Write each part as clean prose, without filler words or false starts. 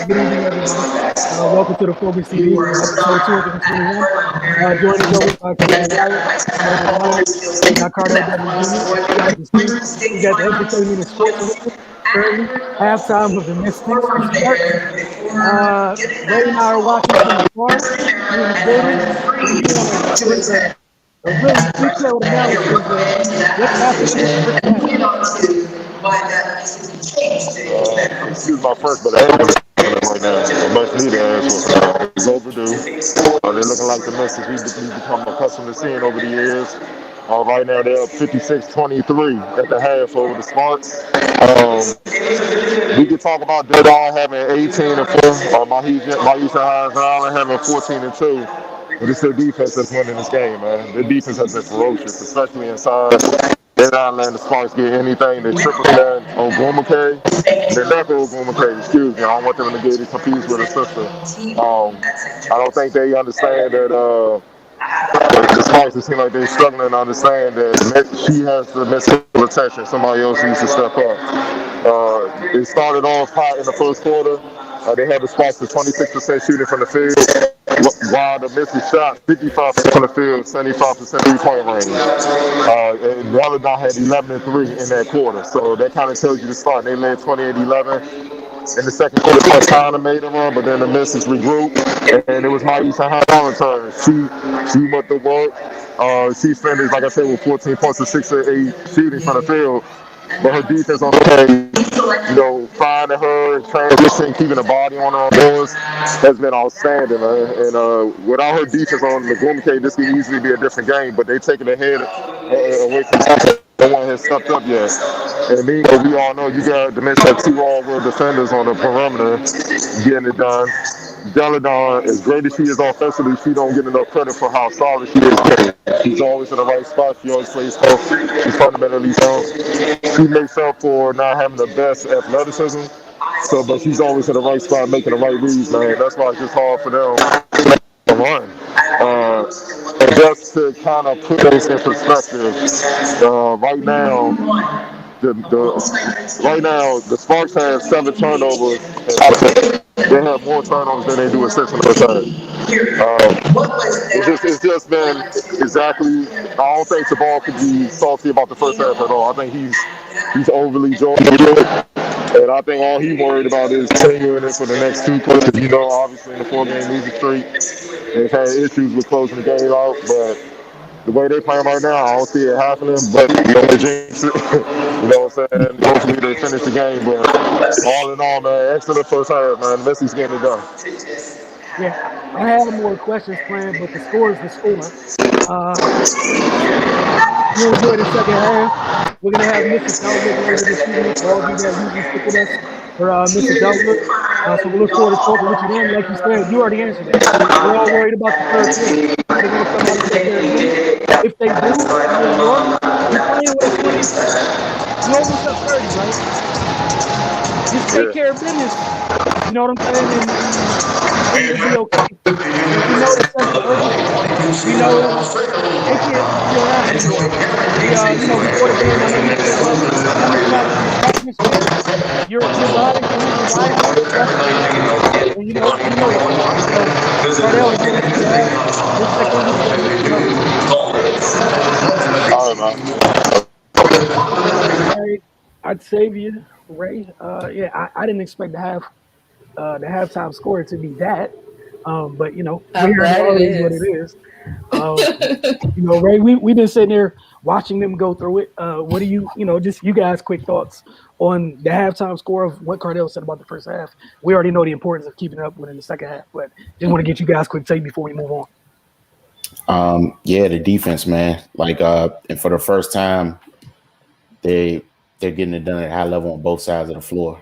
Good evening, everybody. Welcome to the Focus TV, episode 221. Joined as always by Kiran Slavis, Michael Collins. We got Cardell Devin Jr., we got the students, we got the entertainment and sports edition. Currently, halftime of the Mystics is starts. Ray and I are watching from afar. We're in the building. If you want to give us a really detailed analysis of what's happening in the first half. Excuse my first, but I right now. A much needed answer. It's overdue. They're looking like the message we've become accustomed to seeing over the years. Right now they're up 56-23 at the half over the Sparks. We could talk about Virdell having 18 and 4, Maisha Island having 14 and 2. But it's their defense that's winning this game, man. Their defense has been ferocious, especially inside. They're not letting the Sparks get anything. They triple that on Gomake. They're not going Gomake, excuse me. I don't want them to get confused with a sister. I don't think they understand that the Sparks, it seems like they're struggling to understand that she has to miss attention. Somebody else needs to step up. It started off hot in the first quarter. They had the Sparks to 26% shooting from the field, while the Mystics shot 55% from the field, 75% three-point range. And Ramadan had 11 and 3 in that quarter, so that kind of tells you the start. They led 20-11. In the second quarter, they kind of made a run, but then the Mystics regrouped, and it was Maisha Island's turn. She went to work. She finished, like I said, with 14 points and 6 or 8 shooting from the field. But her defense on the page, finding her, transition, keeping the body on her boards has been outstanding. And without her defense on the Gomake, this could easily be a different game. But they taking the head away from Thompson. No one has stepped up yet. And meanwhile, we all know you got the Mets have 2 all-world defenders on the perimeter getting it done. Deladon, as great as she is offensively, she don't get enough credit for how solid she is. She's always in the right spot. She always plays tough. She's fundamentally sound. She makes up for not having the best athleticism. But she's always in the right spot, making the right reads, man. That's why it's just hard for them to run. And just to kind of put things in perspective, right now, the Sparks have 7 turnovers. They have more turnovers than they do assists in the return. It's just been exactly. I don't think Sabal could be salty about the first half at all. I think he's overly joyful, and I think all he's worried about is continuing it for the next 2 quarters. Obviously in the 4-game losing streak, they've had issues with closing the game out, but the way they're playing right now, I don't see it happening, but they jinx it. You know what I'm saying? Hopefully they finish the game, but all in all, man, excellent first half, man. Messi's getting it done. Yeah, I had more questions planned, but the score is the score. You enjoy the second half. We're going to have Mr. Outlook later this evening for all of you that usually stick with us for Mr. Outlook. So we look forward to talking with you then. Like you said, you already answered that. We're all worried about the third quarter. They're going to come out and take care of business. If they do, New York, you're playing with a 20. You almost up 30, right? Just take care of business. You know what I'm saying? And it'll be okay. We know the sense of urgency. We know they can't feel happy. Before the game, I know you said, you're riding for and you know I'd save you, Ray. I didn't expect to have the halftime score to be that. But it is what it is. Ray, we've been sitting there watching them go through it. What do just you guys quick thoughts on the halftime score of what Cardell said about the first half? We already know the importance of keeping it up within the second half, but just want to get you guys quick take before we move on. The defense, man. And for the first time, they're getting it done at high level on both sides of the floor.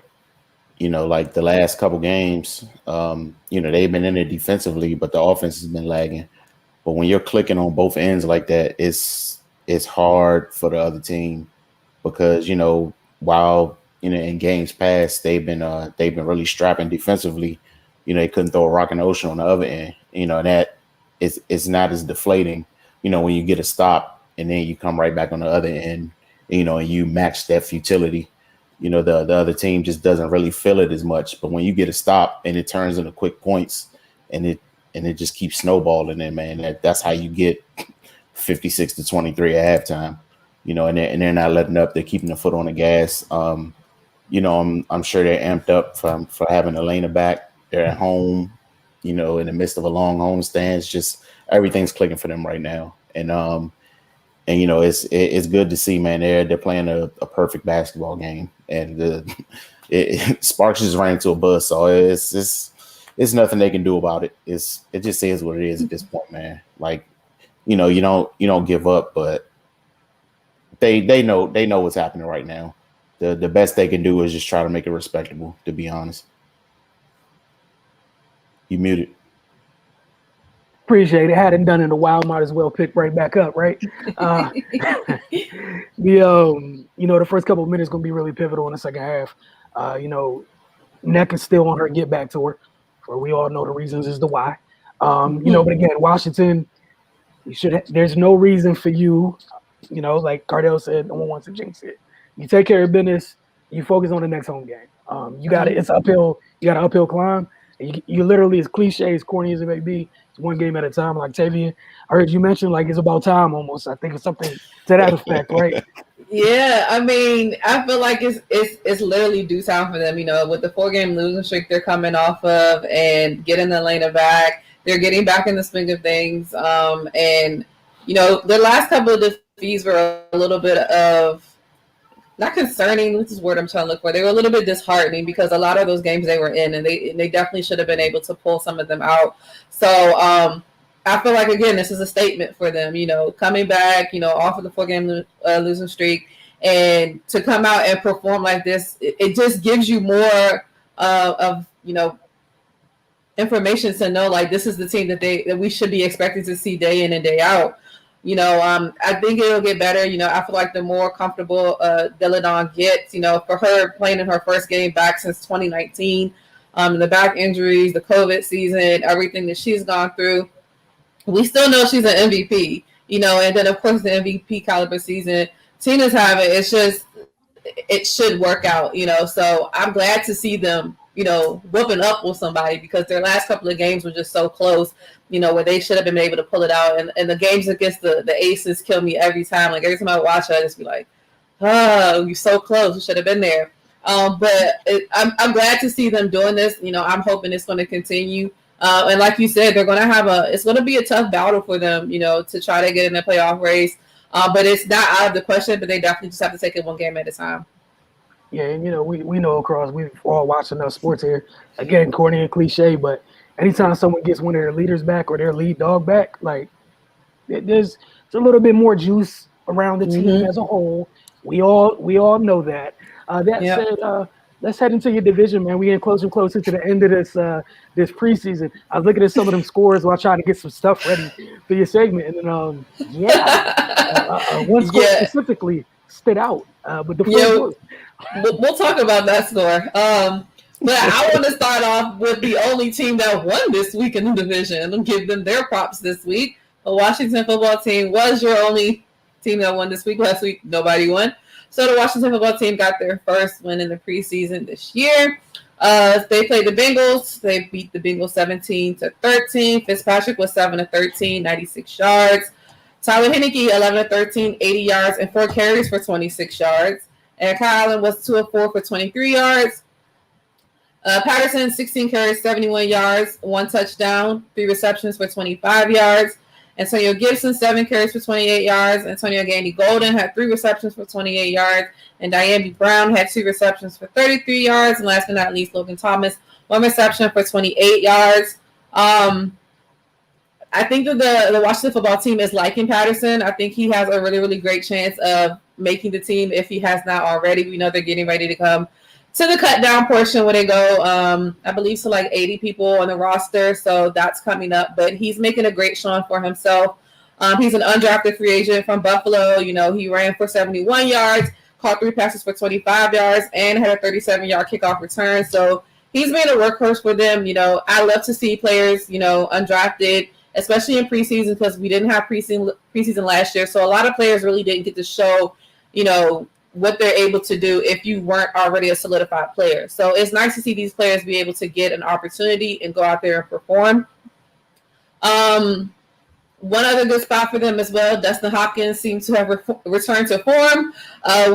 Like the last couple games, they've been in it defensively, but the offense has been lagging. But when you're clicking on both ends like that, it's hard for the other team because while in games past they've been really strapping defensively. They couldn't throw a rock in the ocean on the other end. And that it's not as deflating. When you get a stop and then you come right back on the other end. And you match that futility. you know, the other team just doesn't really feel it as much. But when you get a stop and it turns into quick points and it just keeps snowballing, and man, that's how you get 56-23 at halftime. You know, and they're not letting up. They're keeping the foot on the gas. You know, I'm sure they're amped up for having Elena back. They're at home, you know, in the midst of a long homestand. It's just everything's clicking for them right now. And you know, it's good to see, man. They're playing a perfect basketball game, and Sparks just ran into a buzz, so it's nothing they can do about it. It just is what it is at this point, man. Like, you know, you don't give up, but they know what's happening right now. The best they can do is just try to make it respectable, to be honest. You muted. Appreciate it. Hadn't done it in a while. Might as well pick right back up, right? You know, the first couple of minutes going to be really pivotal in the second half. You know, Neck is still on her get back tour. For we all know the reasons as to why. You know, but again, Washington, there's no reason for you, you know, like Cardell said, no one wants to jinx it. You take care of business, you focus on the next home game. You got it. It's uphill. You got an uphill climb. You literally, as cliche, as corny as it may be, it's one game at a time. Like Tavian, I heard you mention like it's about time almost. I think it's something to that effect, right? Yeah, I mean, I feel like it's literally due time for them. You know, with the 4-game losing streak they're coming off of, and getting Elena back, they're getting back in the swing of things. And you know, their last couple of defeats were a little bit of not concerning. What's the word I'm trying to look for? They were a little bit disheartening because a lot of those games they were in, and they definitely should have been able to pull some of them out. So I feel like, again, this is a statement for them, you know, coming back, you know, off of the 4-game losing streak, and to come out and perform like this, it just gives you more of, you know, information to know, like, this is the team that we should be expecting to see day in and day out. You know, I think it'll get better. You know, I feel like the more comfortable Deladon gets, you know, for her playing in her first game back since 2019, the back injuries, the COVID season, everything that she's gone through, we still know she's an MVP, you know, and then, of course, the MVP caliber season Tina's having, it's just, it should work out, you know. So I'm glad to see them, you know, whooping up with somebody, because their last couple of games were just so close, you know, where they should have been able to pull it out. And the games against the Aces kill me every time. Like, every time I watch it, I just be like, oh, you're so close. You should have been there. But I'm glad to see them doing this. You know, I'm hoping it's going to continue. And like you said, they're going to have it's going to be a tough battle for them, you know, to try to get in the playoff race. But it's not out of the question, but they definitely just have to take it one game at a time. Yeah, and, you know, we know across, we've all watched enough sports here. Again, corny and cliche, but anytime someone gets one of their leaders back or their lead dog back, like, there's a little bit more juice around the team as a whole. We all know that. Said, let's head into your division, man. We getting closer and closer to the end of this preseason. I was looking at some of them scores while trying to get some stuff ready for your segment, and then one score specifically stood out. But the we'll talk about that score. But I want to start off with the only team that won this week in the division and give them their props this week. The Washington football team was your only team that won this week. Last week, nobody won. So the Washington football team got their first win in the preseason this year. They played the Bengals. They beat the Bengals 17-13. Fitzpatrick was 7-13, 96 yards. Tyler Heineke, 11-13, 80 yards, and 4 carries for 26 yards. And Kyle Allen was 2 of 4 for 23 yards. Patterson, 16 carries, 71 yards, 1 touchdown, 3 receptions for 25 yards. Antonio Gibson, 7 carries for 28 yards. Antonio Gandy-Golden had 3 receptions for 28 yards. And Diane Brown had 2 receptions for 33 yards. And last but not least, Logan Thomas, 1 reception for 28 yards. I think that the Washington football team is liking Patterson. I think he has a really, really great chance of making the team if he has not already. We know they're getting ready to come to the cut down portion where they go, I believe, to like 80 people on the roster. So that's coming up. But he's making a great showing for himself. He's an undrafted free agent from Buffalo. You know, he ran for 71 yards, caught 3 passes for 25 yards, and had a 37-yard kickoff return. So he's made a workhorse for them. You know, I love to see players, you know, undrafted, especially in preseason, because we didn't have preseason last year. So a lot of players really didn't get to show, you know, what they're able to do if you weren't already a solidified player. So it's nice to see these players be able to get an opportunity and go out there and perform. One other good spot for them as well, Dustin Hopkins seems to have returned to form.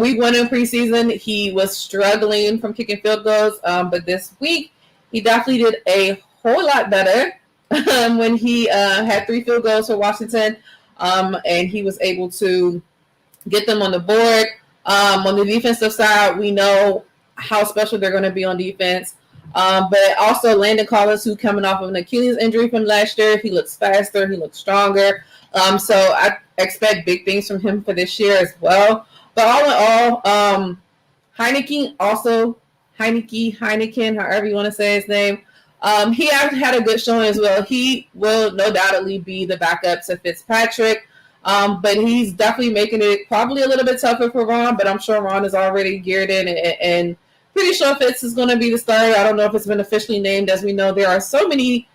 Week 1 in preseason, he was struggling from kicking field goals, but this week he definitely did a whole lot better when he had 3 field goals for Washington, and he was able to get them on the board. On the defensive side, we know how special they're going to be on defense. But also Landon Collins, who coming off of an Achilles injury from last year, he looks faster, he looks stronger. So I expect big things from him for this year as well. But all in all, Heineken, however you want to say his name, he had a good showing as well. He will no doubtedly be the backup to Fitzpatrick. But he's definitely making it probably a little bit tougher for Ron, but I'm sure Ron is already geared in and pretty sure Fitz is going to be the starter. I don't know if it's been officially named. As we know, there are so many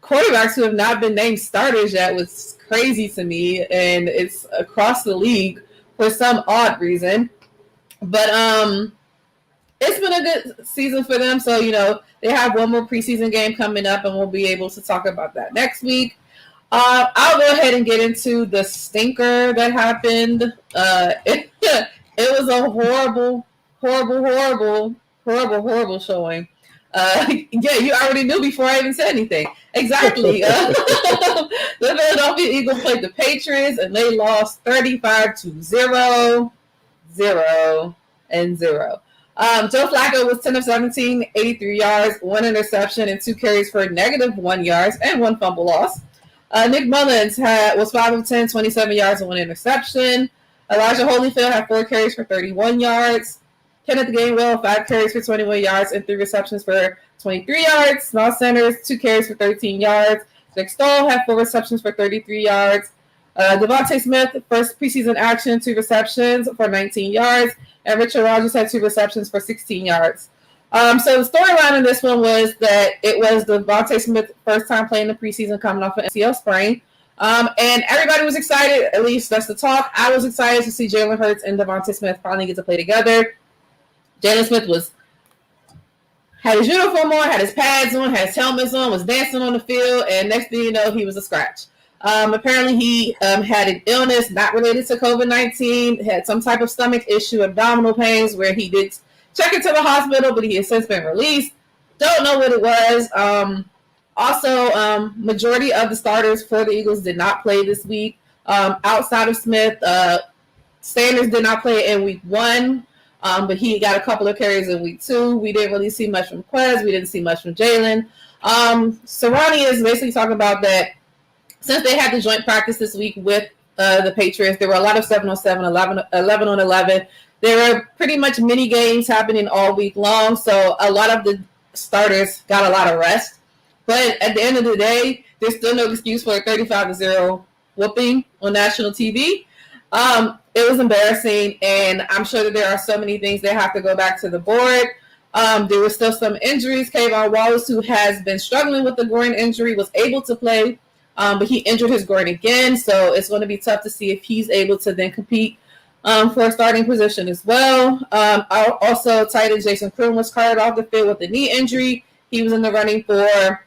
quarterbacks who have not been named starters yet, which is crazy to me, and it's across the league for some odd reason. But it's been a good season for them. So, they have one more preseason game coming up, and we'll be able to talk about that next week. I'll go ahead and get into the stinker that happened. It was a horrible showing. Yeah, you already knew before I even said anything. Exactly. The Philadelphia Eagles played the Patriots, and they lost 35-0. Joe Flacco was 10 of 17, 83 yards, 1 interception, and 2 carries for -1 yards and 1 fumble loss. Nick Mullins was 5 of 10, 27 yards, and 1 interception. Elijah Holyfield had 4 carries for 31 yards. Kenneth Gainwell, 5 carries for 21 yards and 3 receptions for 23 yards. Miles Sanders, 2 carries for 13 yards. Nick Stoll had 4 receptions for 33 yards. Devontae Smith, first preseason action, 2 receptions for 19 yards. And Richard Rodgers had 2 receptions for 16 yards. So the storyline in this one was that it was Devontae Smith's first time playing the preseason coming off an MCL sprain. And everybody was excited, at least that's the talk. I was excited to see Jalen Hurts and Devontae Smith finally get to play together. Jalen Smith had his uniform on, had his pads on, had his helmets on, was dancing on the field, and next thing you know, he was a scratch. Apparently he had an illness not related to COVID-19, had some type of stomach issue, abdominal pains, where he did check into the hospital, but he has since been released. Don't know what it was. Also, majority of the starters for the Eagles did not play this week. Outside of Smith, Sanders did not play in week 1. But he got a couple of carries in week 2. We didn't really see much from Quez. We didn't see much from Jalen. Serrani is basically talking about that since they had the joint practice this week with the Patriots, there were a lot of 7-on-7, 11-on-11. There were pretty much mini games happening all week long, so a lot of the starters got a lot of rest. But at the end of the day, there's still no excuse for a 35-0 whooping on national TV. It was embarrassing, and I'm sure that there are so many things that have to go back to the board. There were still some injuries. Kayvon Wallace, who has been struggling with the groin injury, was able to play, but he injured his groin again, so it's going to be tough to see if he's able to then compete for a starting position as well. Also, tight end Jason Kroon was carted off the field with a knee injury. He was in the running for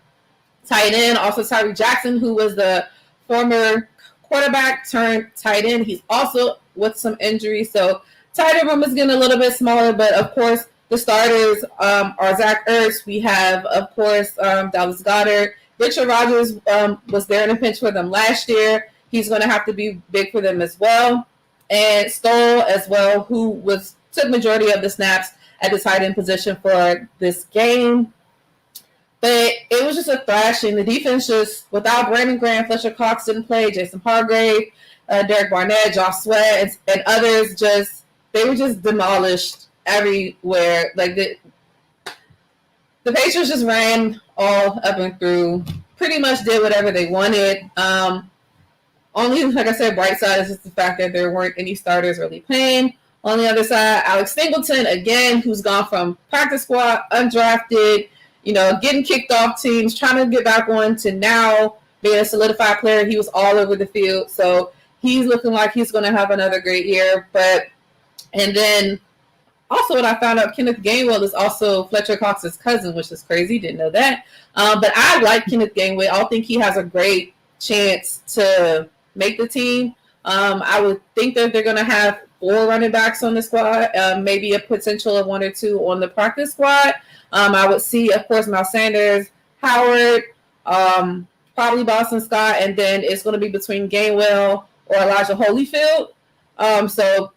tight end. Also, Tyree Jackson, who was the former quarterback turned tight end, he's also with some injuries. So tight end room is getting a little bit smaller, but of course the starters are Zach Ertz. We have, of course, Dallas Goedert. Richard Rodgers was there in a pinch for them last year. He's going to have to be big for them as well. And Stoll as well, who took majority of the snaps at the tight end position for this game. But it was just a thrashing. The defense just, without Brandon Graham, Fletcher Cox didn't play, Jason Hargrave, Derek Barnett, Josh Sweat, and others they were just demolished everywhere. Like the Patriots just ran all up and through, pretty much did whatever they wanted. Only, like I said, bright side is just the fact that there weren't any starters really playing. On the other side, Alex Singleton, again, who's gone from practice squad, undrafted, getting kicked off teams, trying to get back on to now being a solidified player. He was all over the field. So he's looking like he's going to have another great year. But And then also what I found out, Kenneth Gainwell is also Fletcher Cox's cousin, which is crazy. Didn't know that. But I like Kenneth Gainwell. I think he has a great chance to make the team. I would think that they're going to have 4 running backs on the squad, maybe a potential of 1 or 2 on the practice squad. I would see, of course, Miles Sanders, Howard, probably Boston Scott, and then it's going to be between Gainwell or Elijah Holyfield. So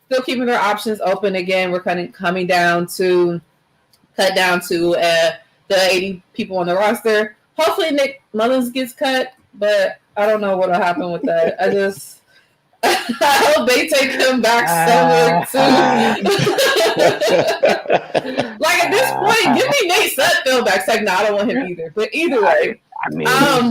still keeping their options open. Again, we're kind of coming down to cut down to the 80 people on the roster. Hopefully Nick Mullins gets cut, but I don't know what'll happen with that. I hope they take him back somewhere soon. Like at this point, give me Nate Sudfeld back. It's like, no, I don't want him either. But either way, I mean,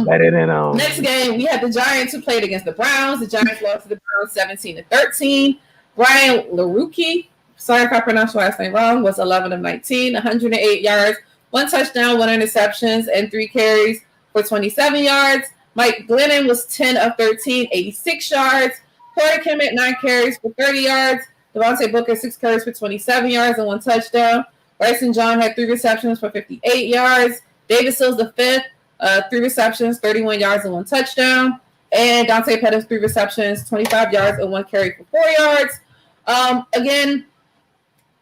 better than next game we had the Giants who played against the Browns. The Giants lost to the Browns 17-13. Brian Lerucki, sorry if I pronounced your last name wrong, was 11 of 19, 108 yards, 1 touchdown, 1 interceptions, and 3 carries for 27 yards. Mike Glennon was 10 of 13, 86 yards. Corey Kimmett, 9 carries for 30 yards. Devontae Booker, 6 carries for 27 yards and 1 touchdown. Bryson John had 3 receptions for 58 yards. David Sills, the 5th, 3 receptions, 31 yards and 1 touchdown. And Dante Pettis, 3 receptions, 25 yards and 1 carry for 4 yards. Again,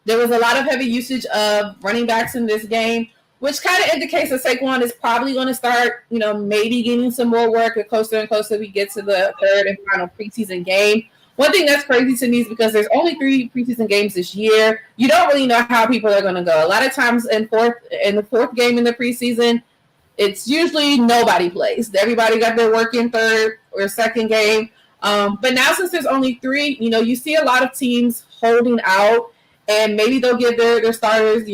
there was a lot of heavy usage of running backs in this game, which kind of indicates that Saquon is probably going to start, maybe getting some more work the closer and closer we get to the 3rd and final preseason game. One thing that's crazy to me is because there's only 3 preseason games this year. You don't really know how people are going to go. A lot of times in the fourth game in the preseason, it's usually nobody plays. Everybody got their work in 3rd or 2nd game. But now since there's only 3, you see a lot of teams holding out, and maybe they'll give their starters,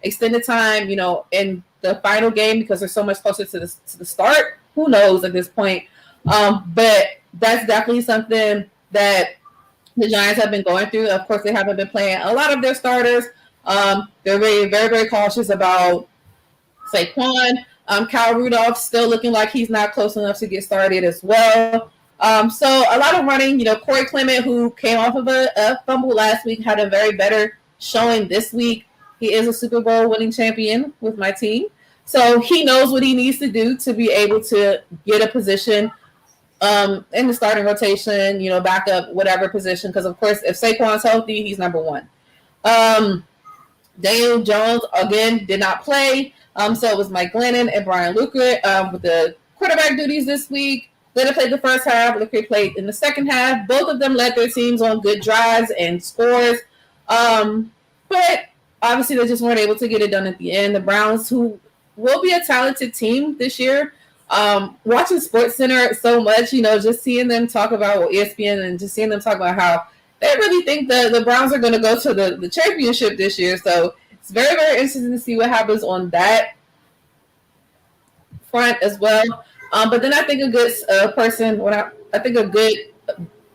extended time, in the final game because they're so much closer to the start. Who knows at this point? But that's definitely something that the Giants have been going through. Of course, they haven't been playing a lot of their starters. They're very, very, very cautious about Saquon. Kyle Rudolph still looking like he's not close enough to get started as well. So a lot of running. Corey Clement, who came off of a fumble last week, had a very better showing this week. He is a Super Bowl winning champion with my team. So he knows what he needs to do to be able to get a position in the starting rotation, backup, whatever position. Because, of course, if Saquon's healthy, he's number 1. Daniel Jones, again, did not play. So it was Mike Glennon and Brian Lucas with the quarterback duties this week. Glennon played the first half. Lucas played in the second half. Both of them led their teams on good drives and scores. But obviously they just weren't able to get it done at the end. The Browns, who will be a talented team this year, watching SportsCenter so much, just seeing them talk about ESPN and just seeing them talk about how they really think the Browns are going to go to the championship this year. So it's very, very interesting to see what happens on that front as well. But then I think a good I think a good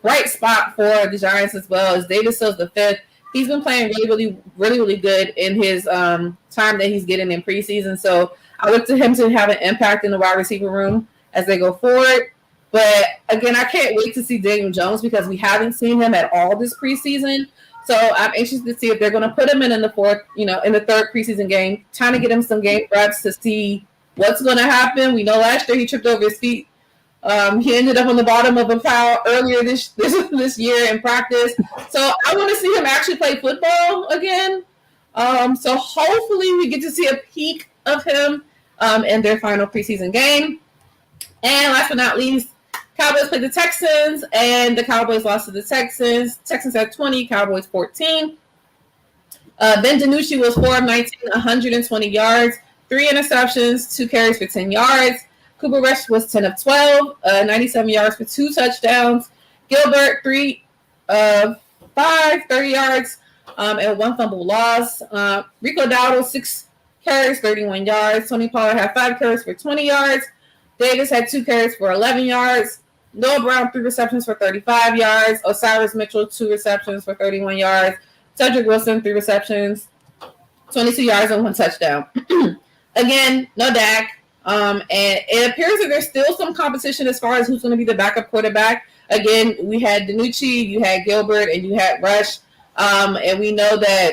bright spot for the Giants as well is David Sills, the 5th. He's been playing really, really, really, really good in his time that he's getting in preseason. So I look to him to have an impact in the wide receiver room as they go forward. But again, I can't wait to see Daniel Jones because we haven't seen him at all this preseason. So I'm anxious to see if they're going to put him in the 4th, in the 3rd preseason game, trying to get him some game reps to see what's going to happen. We know last year he tripped over his feet. He ended up on the bottom of a pile earlier this year in practice. So I want to see him actually play football again. So hopefully we get to see a peek of him in their final preseason game. And last but not least, Cowboys played the Texans, and the Cowboys lost to the Texans. Texans had 20, Cowboys 14. Ben DiNucci was 4 of 19, 120 yards, 3 interceptions, 2 carries for 10 yards. Cooper Rush was 10 of 12, 97 yards for 2 touchdowns. Gilbert, 3 of 5, 30 yards, and 1 fumble loss. Rico Dowdle, 6 carries, 31 yards. Tony Pollard had 5 carries for 20 yards. Davis had 2 carries for 11 yards. Noah Brown, 3 receptions for 35 yards. Osiris Mitchell, 2 receptions for 31 yards. Cedric Wilson, 3 receptions, 22 yards and 1 touchdown. Again, no Dak. And it appears that there's still some competition as far as who's going to be the backup quarterback. Again, we had DiNucci, you had Gilbert, and you had Rush. And we know that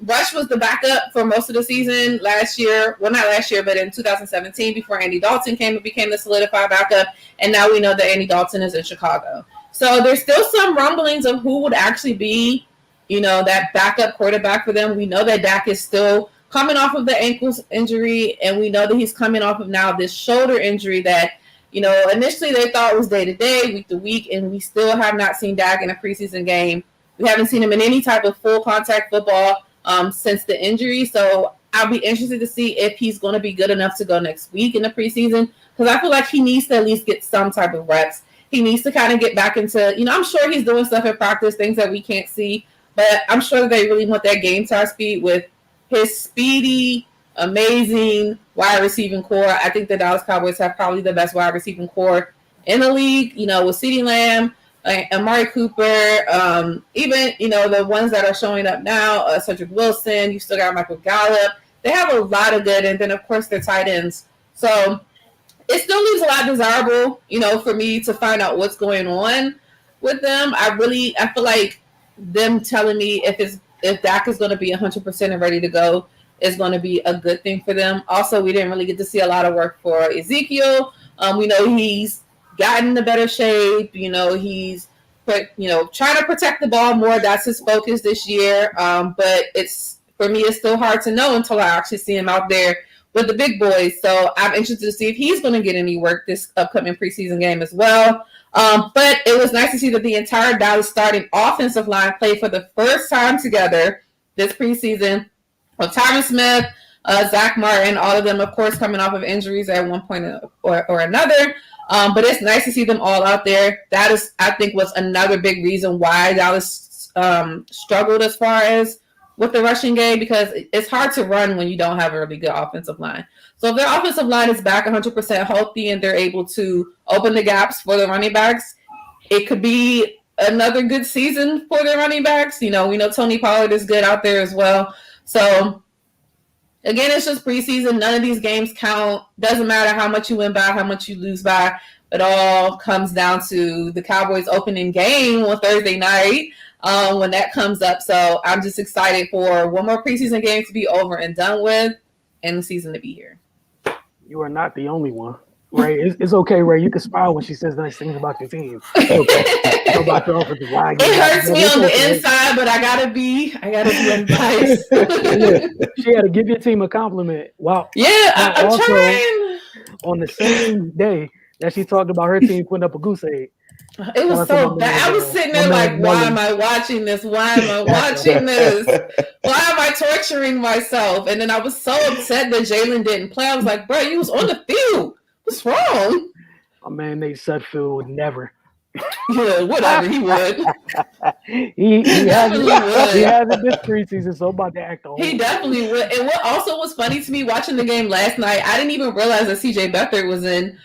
Rush was the backup for most of the season last year. Well, not last year, but in 2017 before Andy Dalton came and became the solidified backup. And now we know that Andy Dalton is in Chicago. So there's still some rumblings of who would actually be, that backup quarterback for them. We know that Dak is still coming off of the ankles injury, and we know that he's coming off of now this shoulder injury that, initially they thought was day-to-day, week-to-week, and we still have not seen Dak in a preseason game. We haven't seen him in any type of full contact football since the injury. So I'll be interested to see if he's going to be good enough to go next week in the preseason, because I feel like he needs to at least get some type of reps. He needs to kind of get back into, I'm sure he's doing stuff in practice, things that we can't see, but I'm sure that they really want that game time speed with his speedy, amazing wide receiving core. I think the Dallas Cowboys have probably the best wide receiving core in the league, with CeeDee Lamb, Amari Cooper, even, the ones that are showing up now, Cedric Wilson, you still got Michael Gallup. They have a lot of good, and then, of course, their tight ends. So it still leaves a lot desirable, for me to find out what's going on with them. I feel like them telling me if Dak is going to be 100% and ready to go is going to be a good thing for them. Also, we didn't really get to see a lot of work for Ezekiel. We know he's gotten in a better shape. He's trying to protect the ball more. That's his focus this year. But for me, it's still hard to know until I actually see him out there with the big boys. So I'm interested to see if he's going to get any work this upcoming preseason game as well. But it was nice to see that the entire Dallas starting offensive line played for the first time together this preseason with Tyron Smith, Zach Martin, all of them, of course, coming off of injuries at one point or another. But it's nice to see them all out there. That is, I think, was another big reason why Dallas struggled as far as with the rushing game, because it's hard to run when you don't have a really good offensive line. So if their offensive line is back 100% healthy and they're able to open the gaps for the running backs, it could be another good season for the running backs. We know Tony Pollard is good out there as well. So again, it's just preseason. None of these games count. Doesn't matter how much you win by, how much you lose by. It all comes down to the Cowboys opening game on Thursday night when that comes up. So I'm just excited for one more preseason game to be over and done with and the season to be here. You are not the only one, Ray. It's okay, Ray. You can smile when she says nice things about your team. Okay. About your offensive line. It hurts me on the inside, but I gotta be unbiased. Yeah. She had to give your team a compliment. Wow. Yeah, I'm also, trying. On the same day that she talked about her team putting up a goose egg. It was so bad. I was sitting there like, why am I watching this? Why am I watching this? Why am I torturing myself? And then I was so upset that Jaylen didn't play. I was like, bro, he was on the field. What's wrong? My man Nate Sudfeld would never. Yeah, whatever, he would. he hasn't this preseason, so I'm about to act on. He definitely would. And what also was funny to me watching the game last night, I didn't even realize that CJ Beathard was in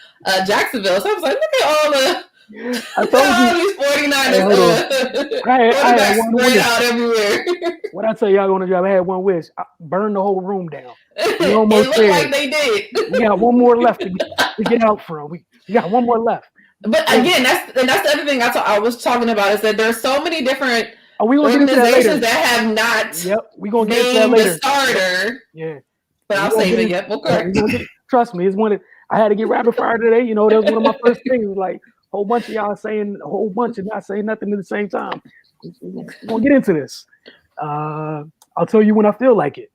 Jacksonville. So I was like, look at all the I told you these 49ers I had one spread wish. out everywhere. What I tell y'all on the job, I had one wish. I burned the whole room down. It looked like they did. We got one more left to get out from. We got one more left. But again, that's the other thing I was talking about is that there's so many different organizations that have not we're gonna get that later. The starter. Yeah. But I'll save it. Yep. Okay. Trust me, it's one I had to get rapid fire today. That was one of my first things. Like a whole bunch of y'all saying a whole bunch and not saying nothing at the same time. We're gonna get into this. I'll tell you when I feel like it.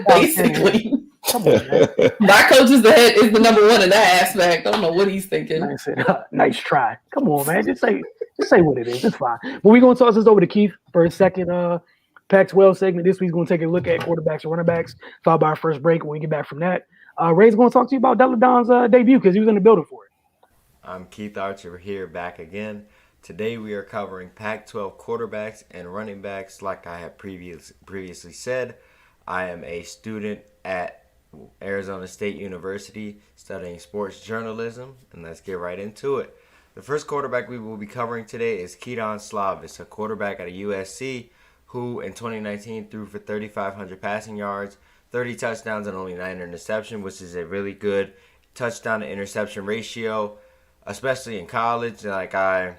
Basically. Come on, man. My coach is the number one in that aspect. I don't know what he's thinking. I said, nice try. Come on, man. Just say what it is. It's fine. But we're gonna toss this over to Keith for a second. Pac-12 segment. This week's gonna take a look at quarterbacks and running backs, followed by our first break. When we get back from that, Ray's gonna talk to you about Deladon's debut because he was in the building for it. I'm Keith Archer here back again. Today we are covering Pac-12 quarterbacks and running backs. Like I have previously said, I am a student at Arizona State University studying sports journalism, and let's get right into it. The first quarterback we will be covering today is Kiran Slavis, a quarterback at USC who in 2019 threw for 3,500 passing yards, 30 touchdowns, and only 9 interceptions, which is a really good touchdown to interception ratio, especially in college. Like I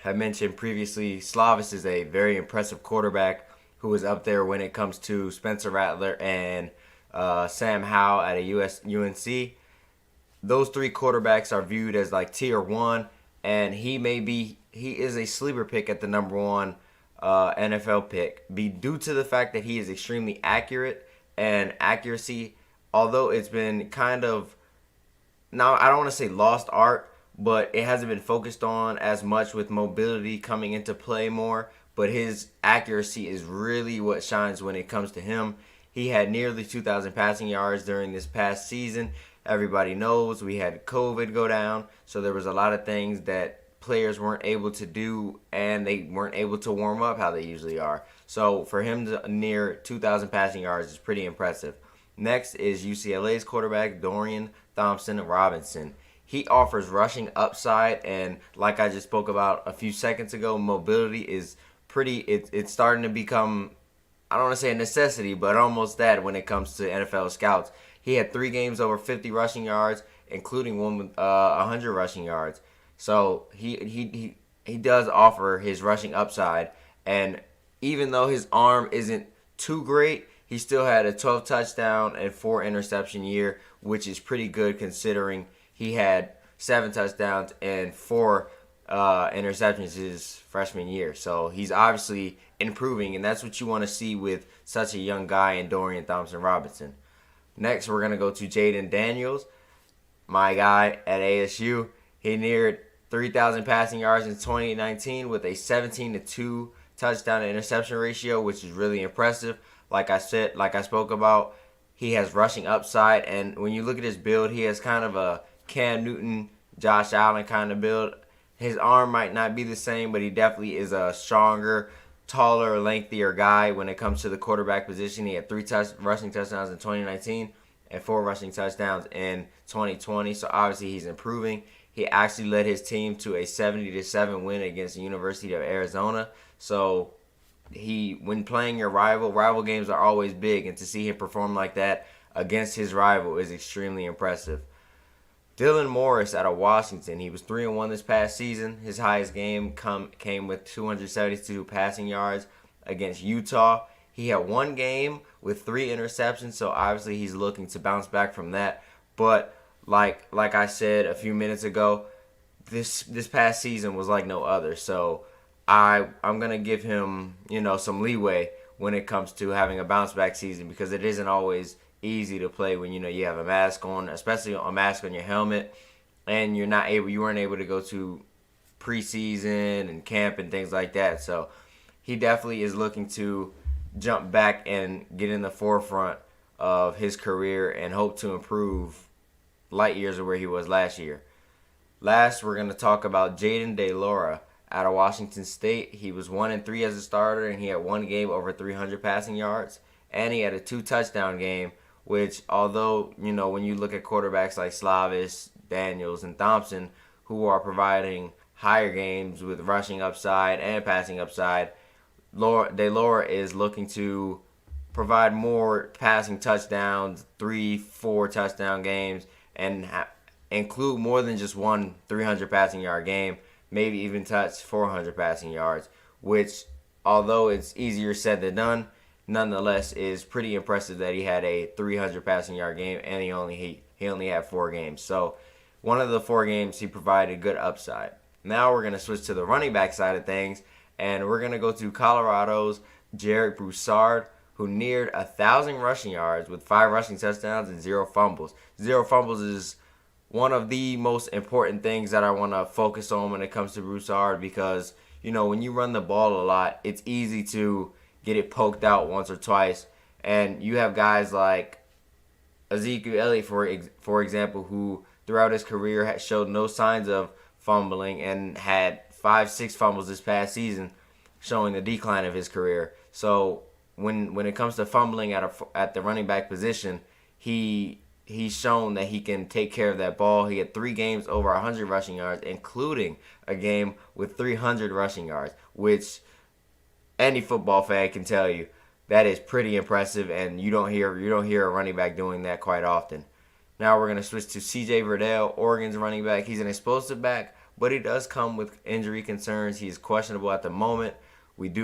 have mentioned previously, Slavis is a very impressive quarterback who is up there when it comes to Spencer Rattler and Sam Howell at UNC. Those three quarterbacks are viewed as like tier one, and he is a sleeper pick at the number one NFL pick, due to the fact that he is extremely accurate, and accuracy, although it's been kind of, now I don't want to say lost art, but it hasn't been focused on as much with mobility coming into play more. But his accuracy is really what shines when it comes to him. He had nearly 2,000 passing yards during this past season. Everybody knows we had COVID go down, so there was a lot of things that players weren't able to do, and they weren't able to warm up how they usually are. So for him to near 2,000 passing yards is pretty impressive. Next is UCLA's quarterback, Dorian Thompson Robinson. He offers rushing upside, and like I just spoke about a few seconds ago, mobility is it's starting to become, I don't want to say a necessity, but almost that when it comes to NFL scouts. He had 3 games over 50 rushing yards, including one with 100 rushing yards. So he does offer his rushing upside, and even though his arm isn't too great, he still had a 12 touchdown and 4 interception year, which is pretty good considering he had 7 touchdowns and 4 interceptions his freshman year. So he's obviously improving, and that's what you want to see with such a young guy in Dorian Thompson Robinson. Next, we're going to go to Jayden Daniels, my guy at ASU. He neared 3,000 passing yards in 2019 with a 17-2 touchdown to interception ratio, which is really impressive. Like I spoke about, he has rushing upside, and when you look at his build, he has kind of a Cam Newton, Josh Allen kind of build. His arm might not be the same, but he definitely is a stronger, taller, lengthier guy when it comes to the quarterback position. He had 3 rushing touchdowns in 2019 and 4 rushing touchdowns in 2020. So obviously he's improving. He actually led his team to a 70-7 win against the University of Arizona. So when playing your rival games are always big, and to see him perform like that against his rival is extremely impressive. Dylan Morris out of Washington, he was 3-1 this past season. His highest game came with 272 passing yards against Utah. He had 1 game with 3 interceptions, so obviously he's looking to bounce back from that. But like I said a few minutes ago, this past season was like no other. So I'm gonna give him some leeway when it comes to having a bounce back season, because it isn't always easy to play when you have a mask on, especially a mask on your helmet, and you weren't able to go to preseason and camp and things like that. So he definitely is looking to jump back and get in the forefront of his career and hope to improve light years of where he was last year. Last, we're going to talk about Jayden De Laura out of Washington State. He was 1-3 as a starter, and he had 1 game over 300 passing yards, and he had a 2 touchdown game, which, although, when you look at quarterbacks like Slavis, Daniels, and Thompson, who are providing higher games with rushing upside and passing upside, De Laura is looking to provide more passing touchdowns, 3-4 touchdown games, and include more than just 1 300 passing yard game, maybe even touch 400 passing yards, which, although it's easier said than done, nonetheless is pretty impressive that he had a 300 passing yard game, and he only had 4 games. So one of the 4 games he provided good upside. Now we're going to switch to the running back side of things, and we're going to go to Colorado's Jared Broussard, who neared 1,000 rushing yards with 5 rushing touchdowns and 0 fumbles. 0 fumbles is one of the most important things that I want to focus on when it comes to Broussard, because when you run the ball a lot, it's easy to get it poked out once or twice, and you have guys like Ezekiel Elliott, for example, who throughout his career has showed no signs of fumbling and had 5-6 fumbles this past season, showing the decline of his career. So when it comes to fumbling at the running back position, he's shown that he can take care of that ball. He had 3 games over 100 rushing yards, including a game with 300 rushing yards, which any football fan can tell you that is pretty impressive, and you don't hear a running back doing that quite often. Now we're going to switch to CJ Virdell, Oregon's running back. He's an explosive back, but he does come with injury concerns. He's questionable at the moment.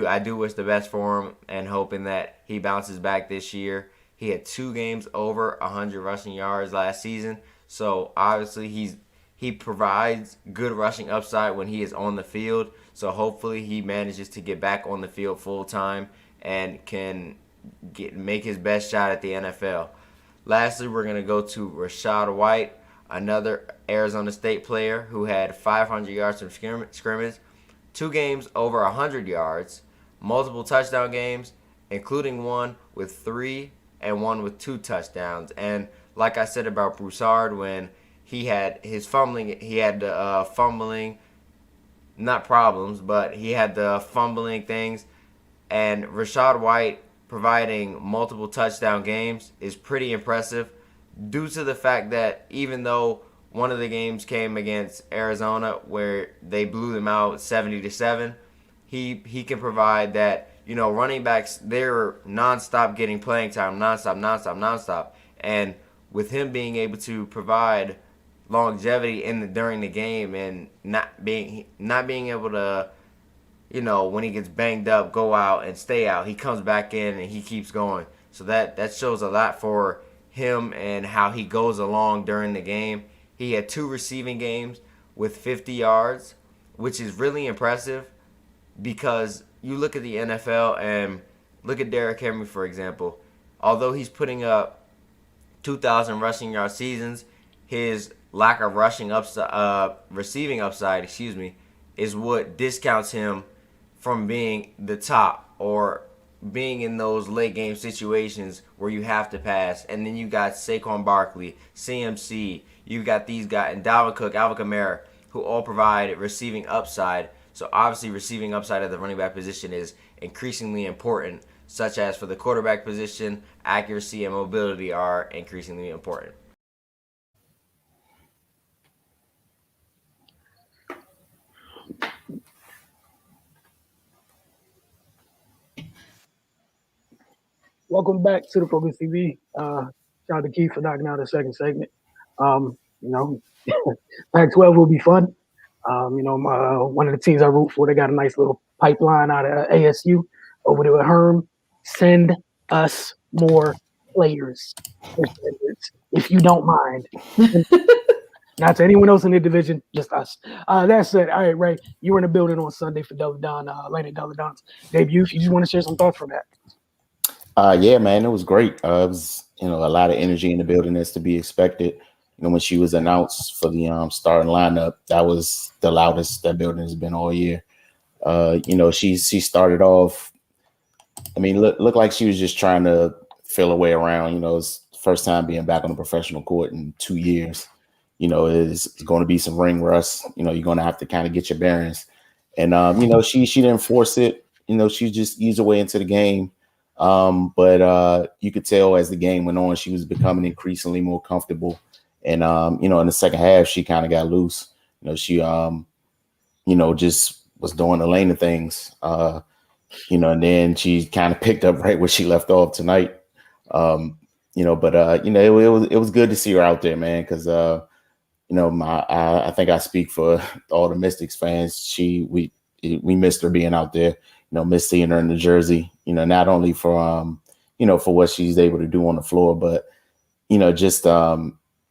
I do wish the best for him and hoping that he bounces back this year. He had 2 games over 100 rushing yards last season, so obviously he provides good rushing upside when he is on the field. So hopefully he manages to get back on the field full time and can make his best shot at the NFL. Lastly, we're going to go to Rashad White, another Arizona State player who had 500 yards from scrimmage, 2 games over 100 yards, multiple touchdown games, including one with 3 and one with 2 touchdowns. And like I said about Broussard, when he had his fumbling, not problems, but he had the fumbling things. And Rashad White providing multiple touchdown games is pretty impressive due to the fact that even though one of the games came against Arizona where they blew them out 70-7, he can provide that. Running backs, they're nonstop getting playing time, nonstop. And with him being able to provide longevity during the game and not being able to, when he gets banged up, go out and stay out, he comes back in and he keeps going. So that shows a lot for him and how he goes along during the game. He had 2 receiving games with 50 yards, which is really impressive because you look at the NFL and look at Derrick Henry, for example. Although he's putting up 2,000 rushing yard seasons, his lack of receiving upside, is what discounts him from being the top or being in those late game situations where you have to pass. And then you got Saquon Barkley, CMC, you got these guys, and Dalvin Cook, Alvin Kamara, who all provide receiving upside. So obviously receiving upside at the running back position is increasingly important, such as for the quarterback position, accuracy and mobility are increasingly important. Welcome back to the Focus TV. Shout out to Keith for knocking out the second segment. Pac-12 will be fun. One of the teams I root for, they got a nice little pipeline out of ASU over there with Herm. Send us more players, if you don't mind. Not to anyone else in the division, just us. That said, all right, Ray, you were in the building on Sunday for Lane Della Don's debut. You just want to share some thoughts from that? Yeah, man, it was great. It was, a lot of energy in the building as to be expected. When she was announced for the starting lineup, that was the loudest that building has been all year. She started off. Looked like she was just trying to feel her way around. It's first time being back on the professional court in 2 years. It's going to be some ring rust. You're going to have to kind of get your bearings. And she didn't force it. She just eased her way into the game. But you could tell as the game went on, she was becoming increasingly more comfortable. And, in the second half, she kind of got loose. She, just was doing the lane of things, and then she kind of picked up right where she left off tonight. It was good to see her out there, man, because, I think I speak for all the Mystics fans. We missed her being out there, miss seeing her in the jersey, not only for, for what she's able to do on the floor, but,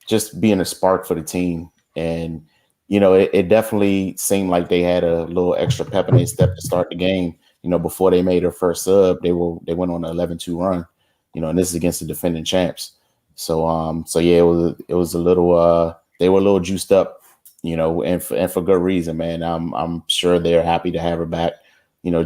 just being a spark for the team. And, it definitely seemed like they had a little extra pep in their step to start the game. Before they made their first sub, they went on an 11-2 run, and this is against the defending champs. So yeah, it was a little, they were a little juiced up, and for good reason, man. I'm sure they're happy to have her back.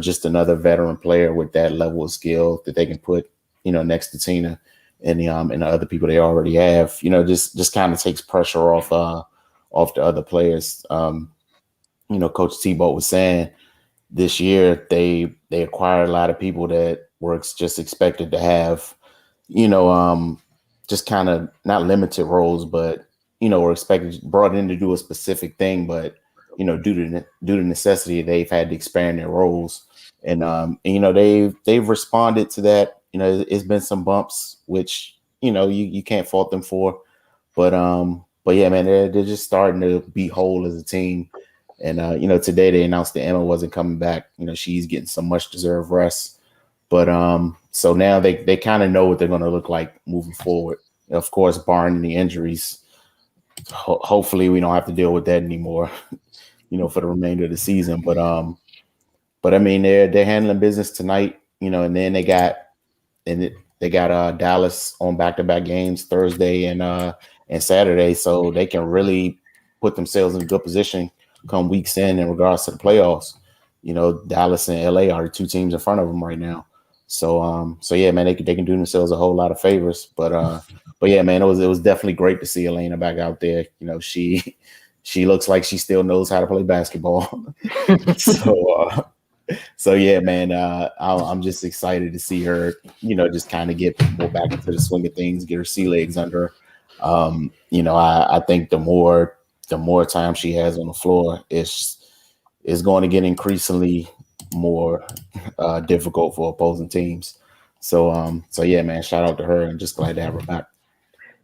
Just another veteran player with that level of skill that they can put, next to Tina and the other people they already have. Just kind of takes pressure off the other players. Coach Tebow was saying this year they acquired a lot of people that were just expected to have, just kind of not limited roles, but were brought in to do a specific thing, but due to necessity, they've had to expand their roles, and they've responded to that. It's been some bumps, which you can't fault them for, but yeah, man, they're just starting to be whole as a team, And today they announced that Emma wasn't coming back. She's getting some much deserved rest. But so now they kind of know what they're going to look like moving forward. Of course, barring any injuries, hopefully we don't have to deal with that anymore. For the remainder of the season. But I mean they're handling business tonight. And then they got Dallas on back-to-back games Thursday and Saturday, so they can really put themselves in a good position come weeks in regards to the playoffs. Dallas and LA are the two teams in front of them right now. So yeah, man, they can do themselves a whole lot of favors. But yeah, man, it was definitely great to see Elena back out there. She looks like she still knows how to play basketball. So yeah, man, I'm just excited to see her, just kind of get more back into the swing of things, get her sea legs under her. I think the more time she has on the floor, it's going to get increasingly more difficult for opposing teams. So yeah, man, shout out to her and just glad to have her back.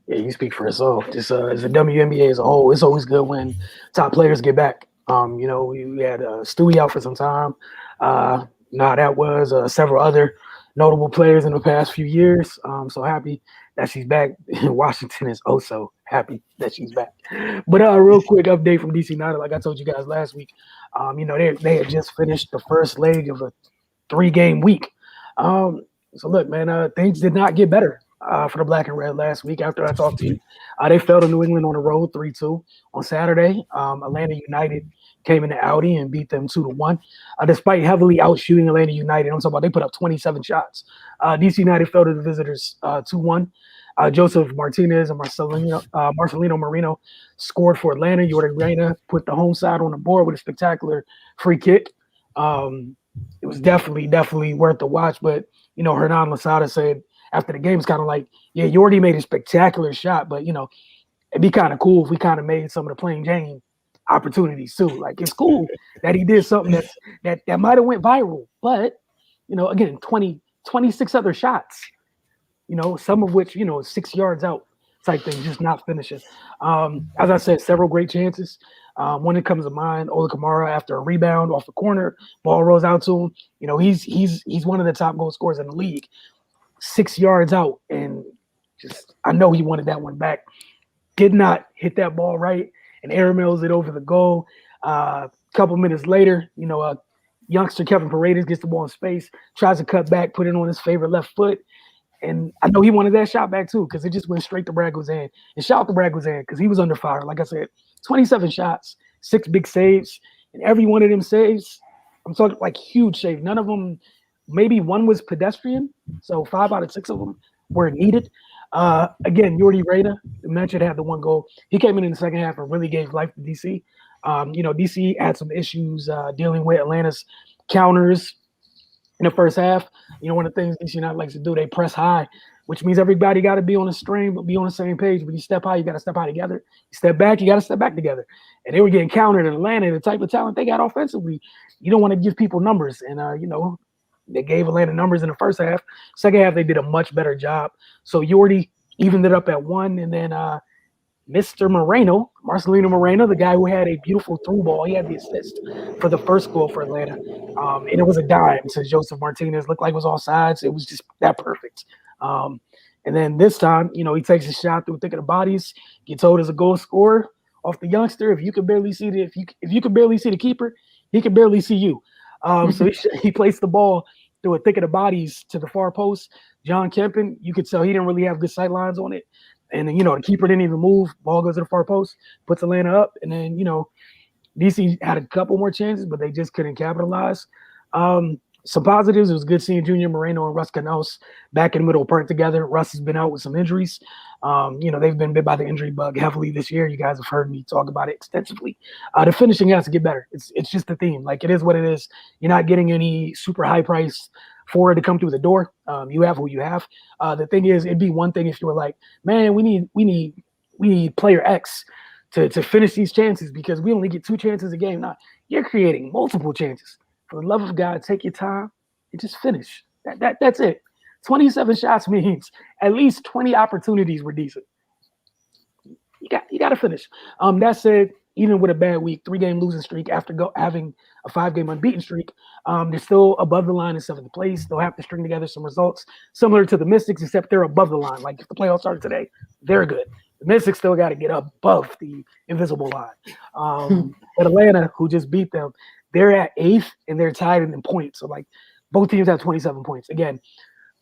Yeah, you speak for yourself. Just as a WNBA as a whole, it's always good when top players get back. We had Stewie out for some time. That was several other notable players in the past few years. So happy that she's back. Washington is also happy that she's back. But real quick update from DC United, like I told you guys last week. They had just finished the first leg of a 3-game week. So look, man, things did not get better for the Black and Red last week after I talked to you. They fell to New England on the road 3-2 on Saturday. Atlanta United came into Audi and beat them 2-1. Despite heavily outshooting Atlanta United, I'm talking about they put up 27 shots. DC United fell to the visitors 2-1. Joseph Martinez and Marcelino Marino scored for Atlanta. Jordan Reyna put the home side on the board with a spectacular free kick. It was definitely worth the watch. But, Hernan Losada said after the game, it's kind of like, yeah, you already made a spectacular shot, but, it'd be kind of cool if we kind of made some of the plain Jane opportunities too. Like, it's cool that he did something that might have went viral. But, again, 26 other shots. Some of which, 6 yards out type thing, just not finishing. As I said, several great chances. One that comes to mind, Ola Kamara after a rebound off the corner, ball rolls out to him. He's one of the top goal scorers in the league. 6 yards out, and I know he wanted that one back. Did not hit that ball right, and airmails it over the goal. A couple minutes later, youngster Kevin Paredes gets the ball in space, tries to cut back, put it on his favorite left foot. And I know he wanted that shot back too, because it just went straight to Bragozan. And shout out to Bragozan, because he was under fire. Like I said, 27 shots, 6 big saves, and every one of them saves, I'm talking like huge saves. None of them, maybe one was pedestrian, so 5 out of 6 of them were needed. Again, Jordi Reyna, the mentioned, had the 1 goal. He came in the second half and really gave life to DC. DC had some issues dealing with Atlanta's counters in the first half. One of the things DC United likes to do, they press high, which means everybody got to be on the stream, but be on the same page. When you step high, you got to step high together. You step back, you got to step back together. And they were getting countered in Atlanta, the type of talent they got offensively. You don't want to give people numbers. And, they gave Atlanta numbers in the first half. Second half, they did a much better job. So Jordi evened it up at 1, and then Mr. Moreno, Marcelino Moreno, the guy who had a beautiful through ball, he had the assist for the first goal for Atlanta. And it was a dime to Joseph Martinez. Looked like it was all sides. It was just that perfect. And then this time, he takes a shot through thick of the bodies. Get told as a goal scorer off the youngster. If you could barely see the keeper, he could barely see you. So he placed the ball through a thick of the bodies to the far post. John Kempen, you could tell he didn't really have good sight lines on it. And then, the keeper didn't even move. Ball goes to the far post, puts Atlanta up. And then, DC had a couple more chances, but they just couldn't capitalize. Some positives, it was good seeing Junior Moreno and Russ Canos back in the middle part together. Russ has been out with some injuries. They've been bit by the injury bug heavily this year. You guys have heard me talk about it extensively. The finishing has to get better. It's just the theme. Like, it is what it is. You're not getting any super high price for it to come through the door. You have who you have. The thing is, it'd be one thing if you were like, man, we need player X to finish these chances because we only get 2 chances a game. Now, you're creating multiple chances. For the love of God, take your time and just finish. That's it. 27 shots means at least 20 opportunities were decent. You got to finish. That said, even with a bad week, 3-game losing streak after having a 5-game unbeaten streak, they're still above the line in 7th place. They'll have to string together some results similar to the Mystics, except they're above the line. Like if the playoffs started today, they're good. The Mystics still got to get above the invisible line. But Atlanta, who just beat them, they're at 8th and they're tied in points. So like both teams have 27 points. Again,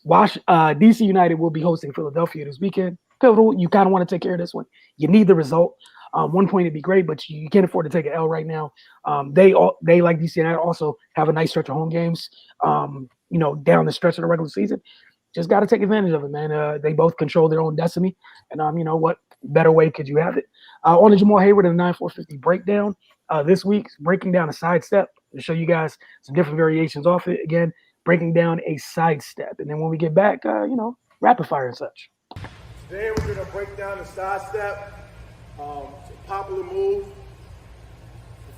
DC United will be hosting Philadelphia this weekend. Pivotal, you kind of want to take care of this one. You need the result. 1 point would be great, but you can't afford to take an L right now. They like DC United also have a nice stretch of home games. Down the stretch of the regular season, just got to take advantage of it, man. They both control their own destiny, and what better way could you have it? On the Jamal Hayward and the 9-4-50 breakdown this week, breaking down a sidestep to show you guys some different variations off it. Again, breaking down a sidestep, and then when we get back, rapid fire and such. Today we're going to break down the sidestep. It's a popular move.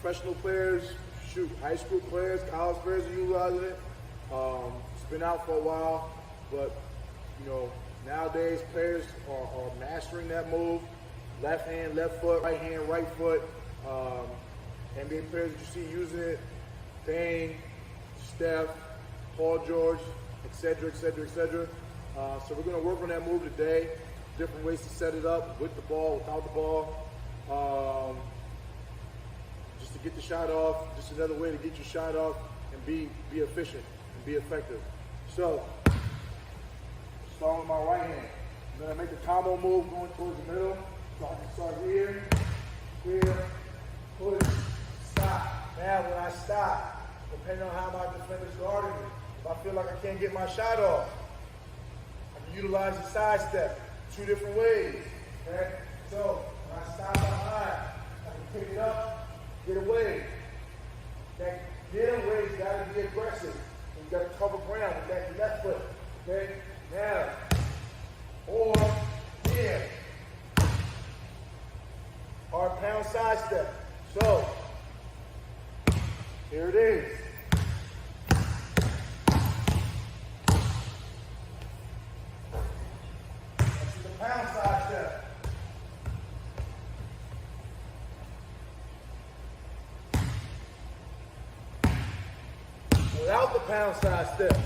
Professional players, high school players, college players are utilizing it. It's been out for a while, but nowadays players are mastering that move. Left hand, left foot, right hand, right foot. NBA players that you see using it, Dane, Steph, Paul George, etc., etc., etc. So we're going to work on that move today. Different ways to set it up, with the ball, without the ball. Just to get the shot off, just another way to get your shot off and be efficient and be effective. So, start with my right hand. I'm going to make a combo move going towards the middle. So I can start here, push, stop. Now when I stop, depending on how my defender's guarding me, if I feel like I can't get my shot off, I can utilize the side step 2 different ways. Okay? So when I stop behind, I can pick it up, get away. That get away's got to be aggressive. You got to cover ground with that left foot. Okay? Now, or here. Hard pound side step. So, here it is. That's the pound side step. Without the pound side step.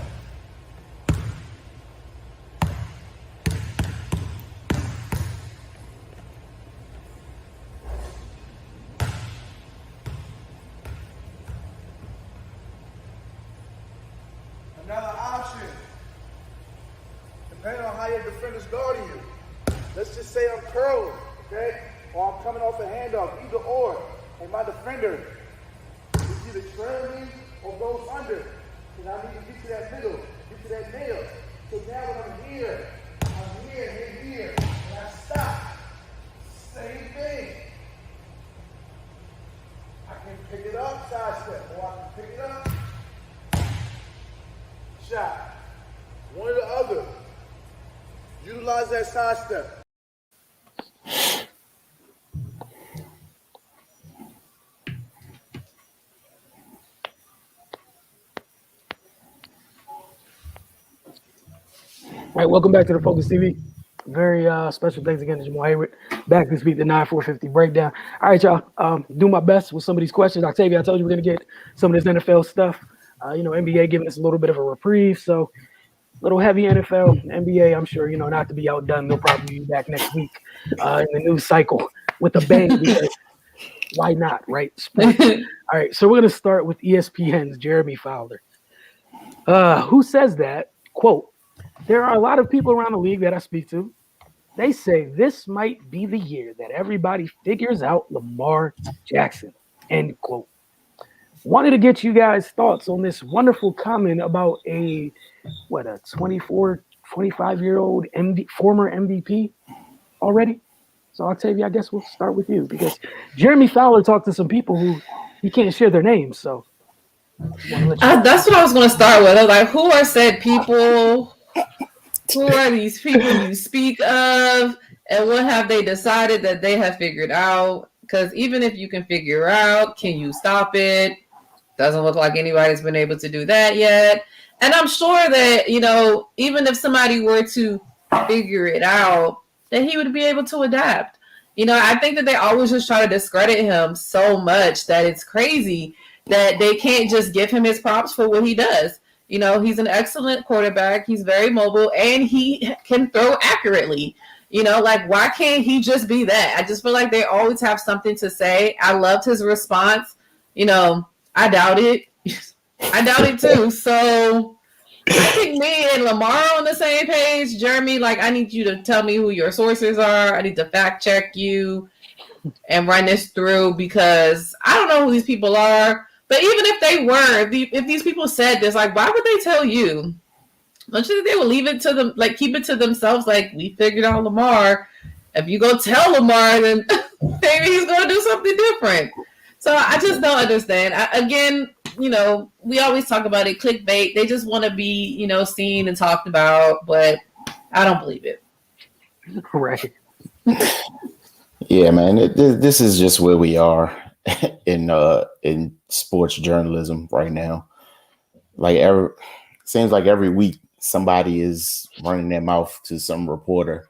Another option, depending on how your defender's guarding you. Let's just say I'm curling, okay? Or I'm coming off a handoff, either or. And my defender is either trailing me or goes under. And I need to get to that middle, get to that nail. So now when I'm here, and I stop. Same thing. I can pick it up, side step, or I can pick it up. Shot. One or the other. Utilize that side step. All right, welcome back to the Focus TV. Very special thanks again to Jamal Hayward. Back this week, the 9-4-50 breakdown. All right, y'all. Do my best with some of these questions. Octavia, I told you we're going to get some of this NFL stuff. NBA giving us a little bit of a reprieve, so a little heavy NFL. NBA, I'm sure, not to be outdone. They'll probably be back next week in the news cycle with a bang. Because why not, right? All right, so we're going to start with ESPN's Jeremy Fowler, who says that, quote, there are a lot of people around the league that I speak to. They say this might be the year that everybody figures out Lamar Jackson, end quote. Wanted to get you guys' thoughts on this wonderful comment about a 24, 25-year-old former MVP already. So, Octavia, I guess we'll start with you because Jeremy Fowler talked to some people who he can't share their names. So, that's what I was going to start with. I was like, who are said people? Who are these people you speak of? And what have they decided that they have figured out? Because even if you can figure out, can you stop it? Doesn't look like anybody's been able to do that yet. And I'm sure that, even if somebody were to figure it out, that he would be able to adapt. I think that they always just try to discredit him so much that it's crazy that they can't just give him his props for what he does. He's an excellent quarterback. He's very mobile and he can throw accurately. Why can't he just be that? I just feel like they always have something to say. I loved his response. I doubt it. I doubt it too. So I think me and Lamar are on the same page. Jeremy, I need you to tell me who your sources are. I need to fact check you and run this through because I don't know who these people are. But even if they were, if these people said this, why would they tell you? Don't you think they would leave it to them, keep it to themselves? We figured out Lamar. If you go tell Lamar, then maybe he's going to do something different. So I just don't understand. We always talk about it, clickbait. They just want to be, seen and talked about, but I don't believe it. Right. Yeah, man. This is just where we are in sports journalism right now. Seems like every week somebody is running their mouth to some reporter.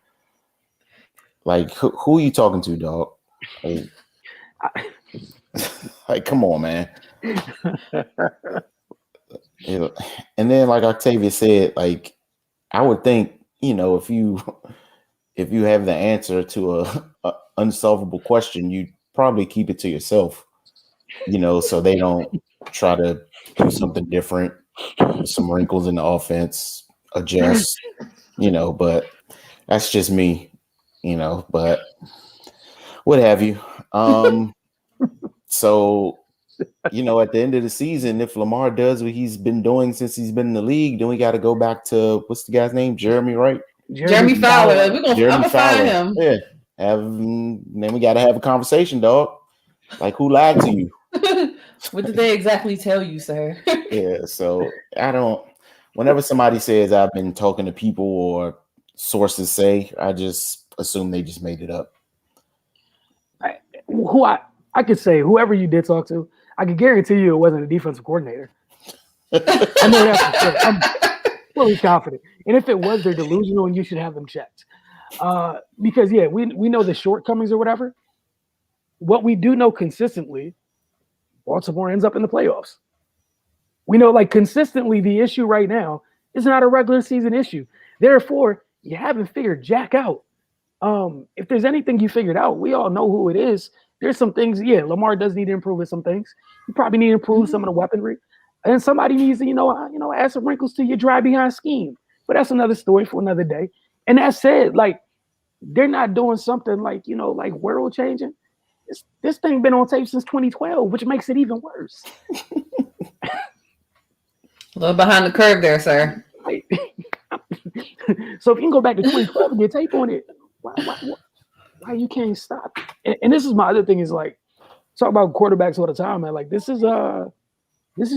Who are you talking to, dog? Come on, man. And then, like Octavia said, I would think, if you have the answer to a unsolvable question, you probably keep it to yourself, so they don't try to do something different, some wrinkles in the offense, adjust, but that's just me, but what have you. So, at the end of the season, if Lamar does what he's been doing since he's been in the league, then we got to go back to, what's the guy's name? Jeremy, right? Jeremy Fowler. I'm going to find him. Yeah. Then we got to have a conversation, dog. Who lied to you? What did they exactly tell you, sir? Yeah. So whenever somebody says I've been talking to people or sources say, I just assume they just made it up. I could say whoever you did talk to, I can guarantee you it wasn't a defensive coordinator. I know that for sure. I'm fully confident. And if it was, they're delusional and you should have them checked. Because, we know the shortcomings or whatever. What we do know consistently, Baltimore ends up in the playoffs. We know, consistently, the issue right now is not a regular season issue. Therefore, you haven't figured jack out. If there's anything you figured out, we all know who it is. There's some things, Lamar does need to improve with some things. You probably need to improve some of the weaponry. And somebody needs to, add some wrinkles to your drive behind scheme. But that's another story for another day. And that said, they're not doing something world changing. This thing been on tape since 2012, which makes it even worse. A little behind the curve there, sir. So if you can go back to 2012 and get tape on it, why you can't stop? And this is my other thing is talk about quarterbacks all the time, man. This is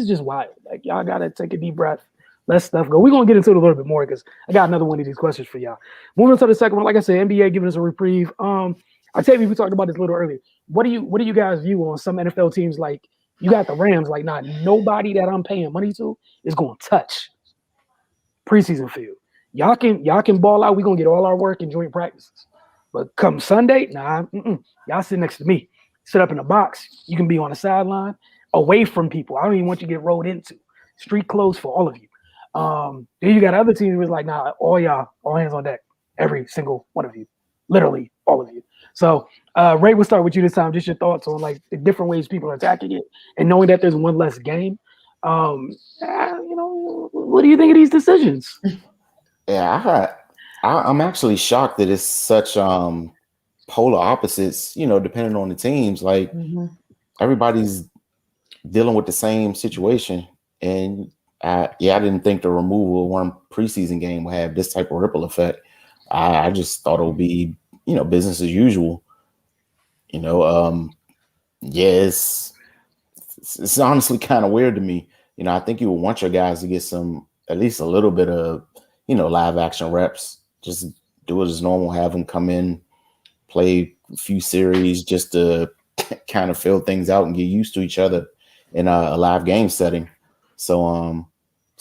just wild. Y'all gotta take a deep breath, let stuff go. We're gonna get into it a little bit more because I got another one of these questions for y'all. Moving on to the second one, like I said, NBA giving us a reprieve. I tell you, we talked about this a little earlier. What do you guys view on some NFL teams? You got the Rams, nobody that I'm paying money to is gonna touch preseason field. Y'all can ball out. We're gonna get all our work in joint practices. But come Sunday, y'all sit next to me. Sit up in the box. You can be on the sideline, away from people. I don't even want you to get rolled into. Street clothes for all of you. Then you got other teams who's all y'all, all hands on deck. Every single one of you. Literally, all of you. So, Ray, we'll start with you this time. Just your thoughts on the different ways people are attacking it and knowing that there's one less game. What do you think of these decisions? Yeah, I'm actually shocked that it's such polar opposites, depending on the teams. Everybody's dealing with the same situation. And I didn't think the removal of one preseason game would have this type of ripple effect. I just thought it would be, business as usual. It's honestly kind of weird to me. I think you would want your guys to get at least a little bit of, live action reps. Just do it as normal. Have them come in, play a few series just to kind of fill things out and get used to each other in a live game setting. So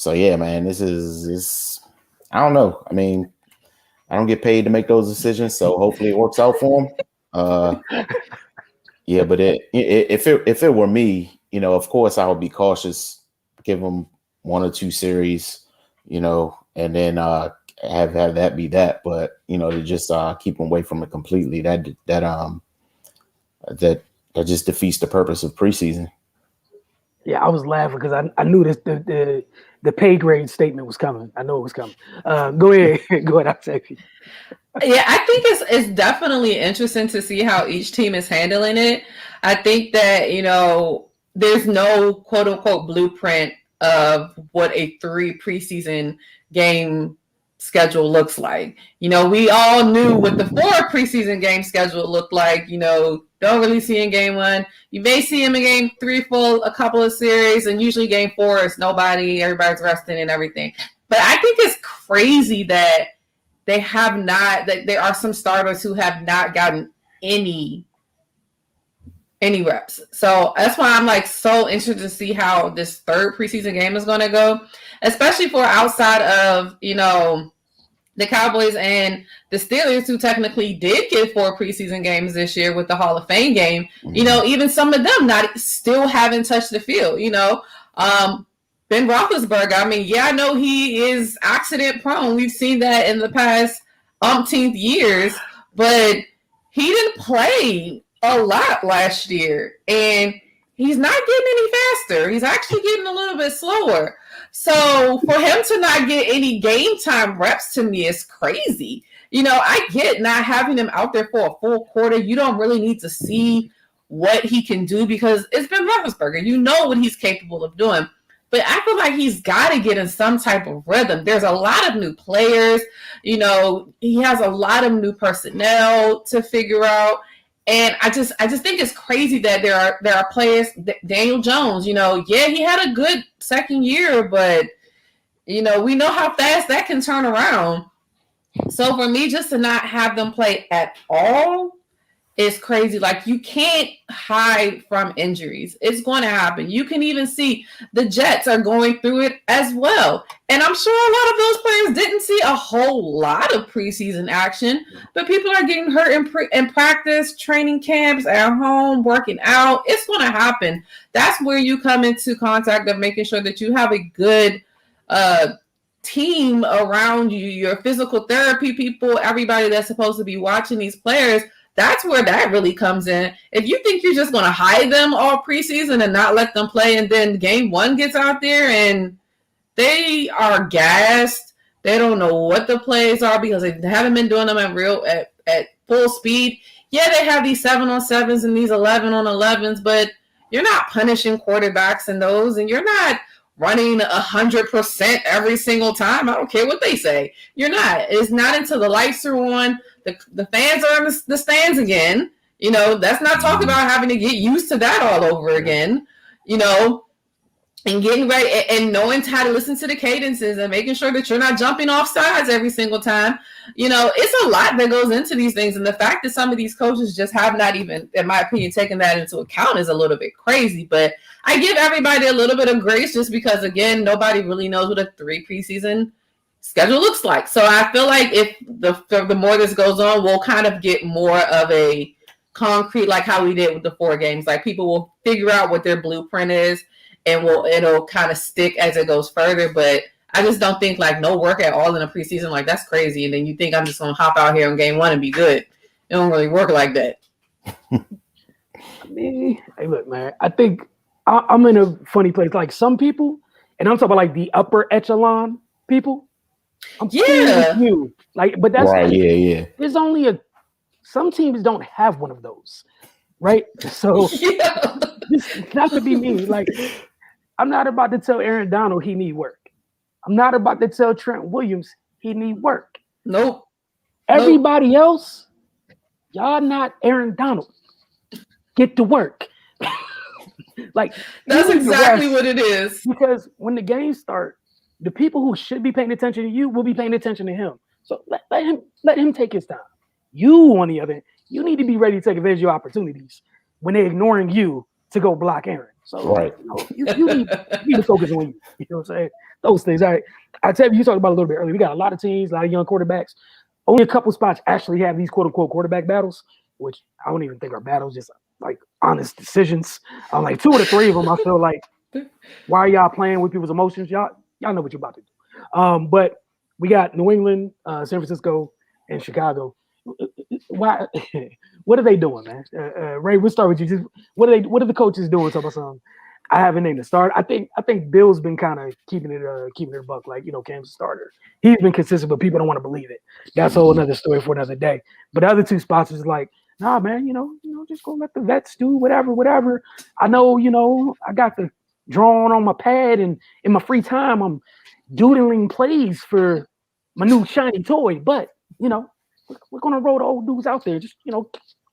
yeah, man, this is I don't know. I mean, I don't get paid to make those decisions, so hopefully it works out for them. Yeah, but if it were me, of course I would be cautious, give them 1 or 2 series, and then have that be that. But to just keep them away from it completely, that just defeats the purpose of preseason. Yeah, I was laughing because I knew this the pay grade statement was coming. I know it was coming. Go ahead, I'll take you. Yeah, I think it's definitely interesting to see how each team is handling it. I think that, there's no quote unquote blueprint of what a 3 preseason game schedule looks like. We all knew what the 4 preseason game schedule looked like. Don't really see in game 1. You may see him in game 3 for a couple of series, and usually game 4 is nobody, everybody's resting and everything. But I think it's crazy that they have not, that there are some starters who have not gotten any reps. So that's why I'm like so interested to see how this 3rd preseason game is going to go, especially for outside of, the Cowboys and the Steelers, who technically did get 4 preseason games this year with the Hall of Fame game. Even some of them still haven't touched the field. Ben Roethlisberger, I know he is accident prone. We've seen that in the past umpteenth years, but he didn't play a lot last year, and he's not getting any faster. He's actually getting a little bit slower. So for him to not get any game time reps to me is crazy. I get not having him out there for a full quarter. You don't really need to see what he can do because it's Ben Roethlisberger. You know what he's capable of doing. But I feel like he's got to get in some type of rhythm. There's a lot of new players. He has a lot of new personnel to figure out. And I just think it's crazy that there are players. Daniel Jones, he had a good second year, but we know how fast that can turn around. So for me, just to not have them play at all is crazy. Like, you can't hide from injuries. It's going to happen. You can even see the Jets are going through it as well. And I'm sure a lot of those players didn't see a whole lot of preseason action, but people are getting hurt in practice, training camps, at home, working out. It's going to happen. That's where you come into contact of making sure that you have a good team around you, your physical therapy people, everybody that's supposed to be watching these players. That's where that really comes in. If you think you're just going to hide them all preseason and not let them play, and then game 1 gets out there and they are gassed, they don't know what the plays are because they haven't been doing them at full speed. Yeah, they have these 7-on-7s and these 11-on-11s, but you're not punishing quarterbacks in those, and you're not running 100% every single time. I don't care what they say. You're not. It's not until the lights are on, the fans are in the stands again. That's not talking about having to get used to that all over again, and getting ready and knowing how to listen to the cadences and making sure that you're not jumping off sides every single time. It's a lot that goes into these things. And the fact that some of these coaches just have not even, in my opinion, taken that into account is a little bit crazy. But I give everybody a little bit of grace just because, again, nobody really knows what a 3 preseason schedule looks like. So I feel like if the more this goes on, we'll kind of get more of a concrete, like how we did with the 4 games. Like, people will figure out what their blueprint is, and it'll kind of stick as it goes further. But I just don't think no work at all in a preseason. Like, that's crazy. And then you think I'm just going to hop out here on game 1 and be good. It don't really work like that. Hey, look, man, I think I'm in a funny place. Like, some people, and I'm talking about the upper echelon people. I'm with you. But that's right. Yeah. There's only some teams don't have one of those, right? So not to be mean. I'm not about to tell Aaron Donald he need work. I'm not about to tell Trent Williams he need work. Nope. Everybody else, y'all not Aaron Donald. Get to work. That's exactly what it is. Because when the games start, the people who should be paying attention to you will be paying attention to him. So let him take his time. You, on the other hand, you need to be ready to take advantage of your opportunities when they're ignoring you to go block Aaron. So right. You need to focus on you. You know what I'm saying? Those things. All right. I tell you talked about it a little bit earlier. We got a lot of teams, a lot of young quarterbacks. Only a couple spots actually have these quote unquote quarterback battles. which I don't even think are battles, just like honest decisions. I'm like 2 of the 3 of them. I feel like, why are y'all playing with people's emotions? Y'all know what you're about to do. But we got New England, San Francisco, and Chicago. Why? What are they doing, man? Ray, we'll start with you. Just what are the coaches doing? Talk about something. I haven't named the start. I think Bill's been kind of keeping it a buck, like, Cam's a starter. He's been consistent, but people don't want to believe it. That's a whole another story for another day. But the other 2 spots is like, nah, man, just go let the vets do whatever. I know, I got the drawing on my pad, and in my free time, I'm doodling plays for my new shiny toy. But we're gonna roll the old dudes out there, just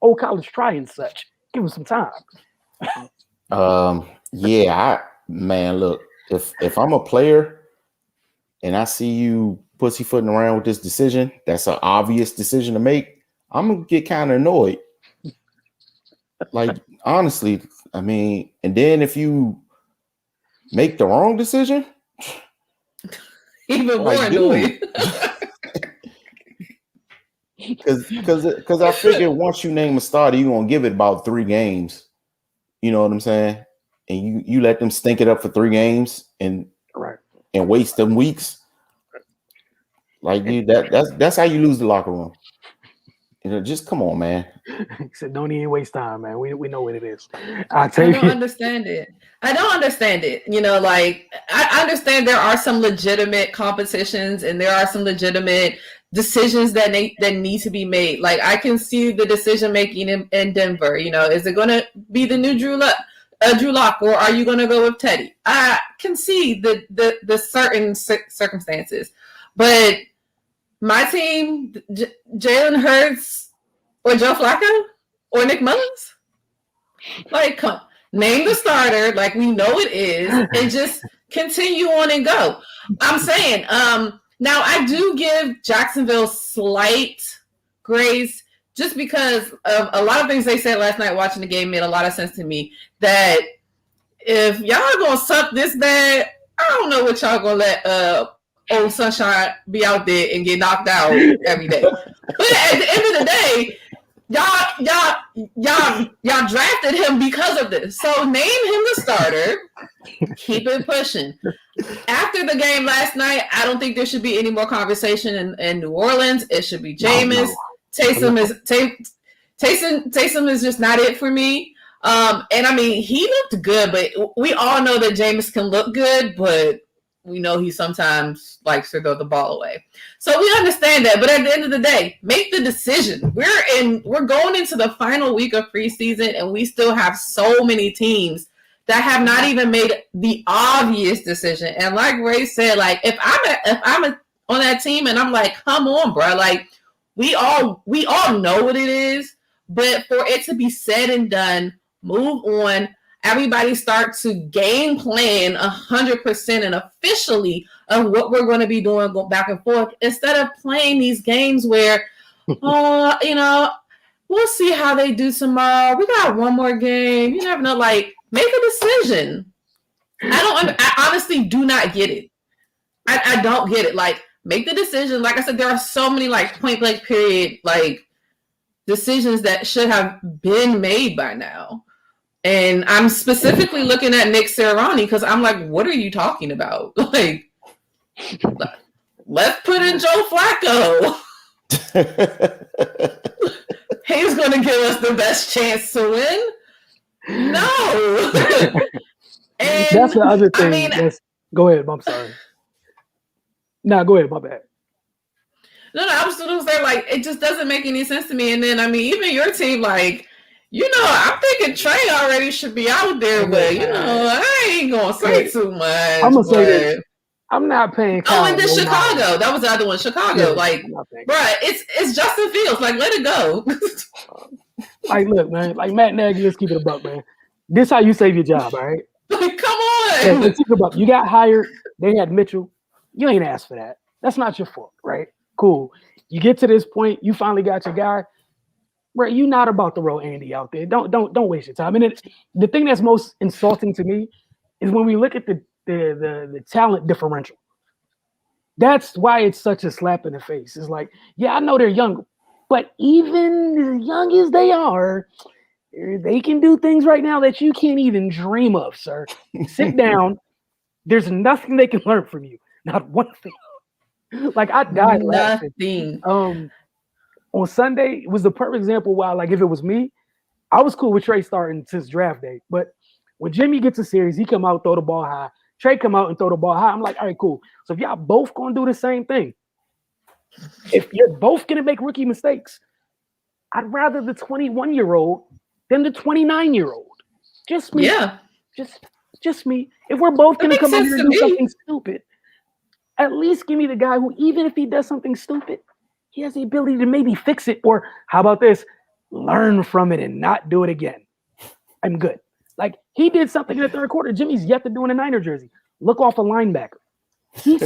old college try and such. Give them some time. Man, look, if I'm a player and I see you pussyfooting around with this decision, that's an obvious decision to make, I'm gonna get kind of annoyed. Like, honestly, I mean, and then if you make the wrong decision, even more annoyed. Because I figure once you name a starter, you're gonna give it about 3 games. You know what I'm saying? And you let them stink it up for 3 games and waste them weeks. Like, that's how you lose the locker room. Just come on, man. He said, "Don't even waste time, man. We know what it is." I don't understand it. Like, I understand there are some legitimate competitions and there are some legitimate decisions that need to be made. Like, I can see the decision making in Denver. Is it going to be the new Drew Lock, or are you going to go with Teddy? I can see the certain circumstances, but my team, Jalen Hurts or Joe Flacco or Nick Mullins, like, come name the starter, like we know it is, and just continue on and go. I'm saying, now I do give Jacksonville slight grace just because of a lot of things they said last night watching the game made a lot of sense to me. That if y'all are gonna suck this bad, I don't know what y'all gonna let old Sunshine be out there and get knocked out every day. But at the end of the day, y'all drafted him because of this. So name him the starter. Keep it pushing. After the game last night, I don't think there should be any more conversation in New Orleans. It should be Jameis. No. Taysom is just not it for me. And I mean, he looked good, but we all know that Jameis can look good, but we know he sometimes likes to throw the ball away. So we understand that. But at the end of the day, make the decision. We're going into the final week of preseason, and we still have so many teams that have not even made the obvious decision. And like Ray said, like, if I'm on that team and I'm like, come on, bro, like, we all know what it is, but for it to be said and done, move on. Everybody start to game plan 100% and officially of what we're going to be doing, go back and forth, instead of playing these games where, we'll see how they do tomorrow. We got one more game. You never know. Like, make a decision. I honestly do not get it. I don't get it. Like, make the decision. Like I said, there are so many, like, point blank period, like, decisions that should have been made by now. And I'm specifically looking at Nick Sirianni because I'm like, what are you talking about? Like, let's put in Joe Flacco. He's going to give us the best chance to win. No. And that's the other thing. I mean, go ahead. I'm sorry. No, go ahead. My bad. No, I was going to say, like, it just doesn't make any sense to me. And then, I mean, even your team, like, I'm thinking Trey already should be out there, but, I ain't going to say too much. I'm going to say this. I'm not paying Kyle. Oh, and then Chicago. That was the other one. Chicago. Yeah, like, bruh, it's Justin Fields. Like, let it go. Like, look, man. Like, Matt Nagy, let's keep it a buck, man. This how you save your job, all right? Like, come on. Yeah, let's keep it a buck. You got hired. They had Mitchell. You ain't asked for that. That's not your fault, right? Cool. You get to this point. You finally got your guy. Right, you're not about to roll Andy out there. Don't waste your time. And the thing that's most insulting to me is when we look at the talent differential. That's why it's such a slap in the face. It's like, yeah, I know they're young, But even as young as they are, they can do things right now that you can't even dream of, sir. Sit down. There's nothing they can learn from you. Not one thing. Like, I died laughing. Nothing. On Sunday, it was the perfect example why, like, if it was me, I was cool with Trey starting since draft day. But when Jimmy gets a series, he come out, throw the ball high. Trey come out and throw the ball high. I'm like, all right, cool. So if y'all both going to do the same thing, if you're both going to make rookie mistakes, I'd rather the 21-year-old than the 29-year-old. Just me. Yeah. Just me. If we're both going to come out here and do me. something stupid, at least give me the guy who, even if he does something stupid, he has the ability to maybe fix it. Or how about this? Learn from it and not do it again. I'm good. Like, he did something in the third quarter. Jimmy's yet to do in a Niner jersey. Look off a linebacker. He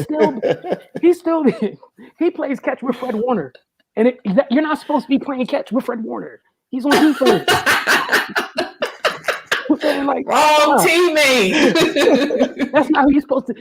plays catch with Fred Warner. And you're not supposed to be playing catch with Fred Warner. He's on defense. Like, wrong teammate. That's not who you're supposed to.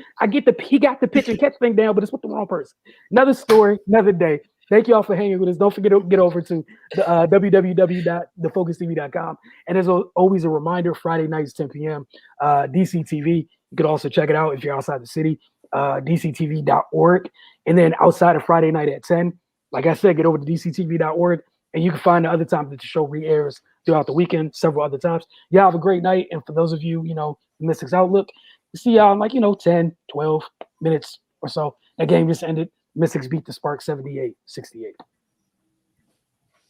He got the pitch and catch thing down, but it's with the wrong person. Another story, another day. Thank you all for hanging with us. Don't forget to get over to the www.thefocustv.com. And there's always a reminder, Friday nights, 10 p.m., DC TV. You could also check it out if you're outside the city, dctv.org. And then outside of Friday night at 10, like I said, get over to dctv.org, and you can find the other times that the show re-airs throughout the weekend, several other times. Y'all have a great night. And for those of you, Mystics Outlook, see y'all in 10, 12 minutes or so. That game just ended. Mystics beat the Sparks 78-68.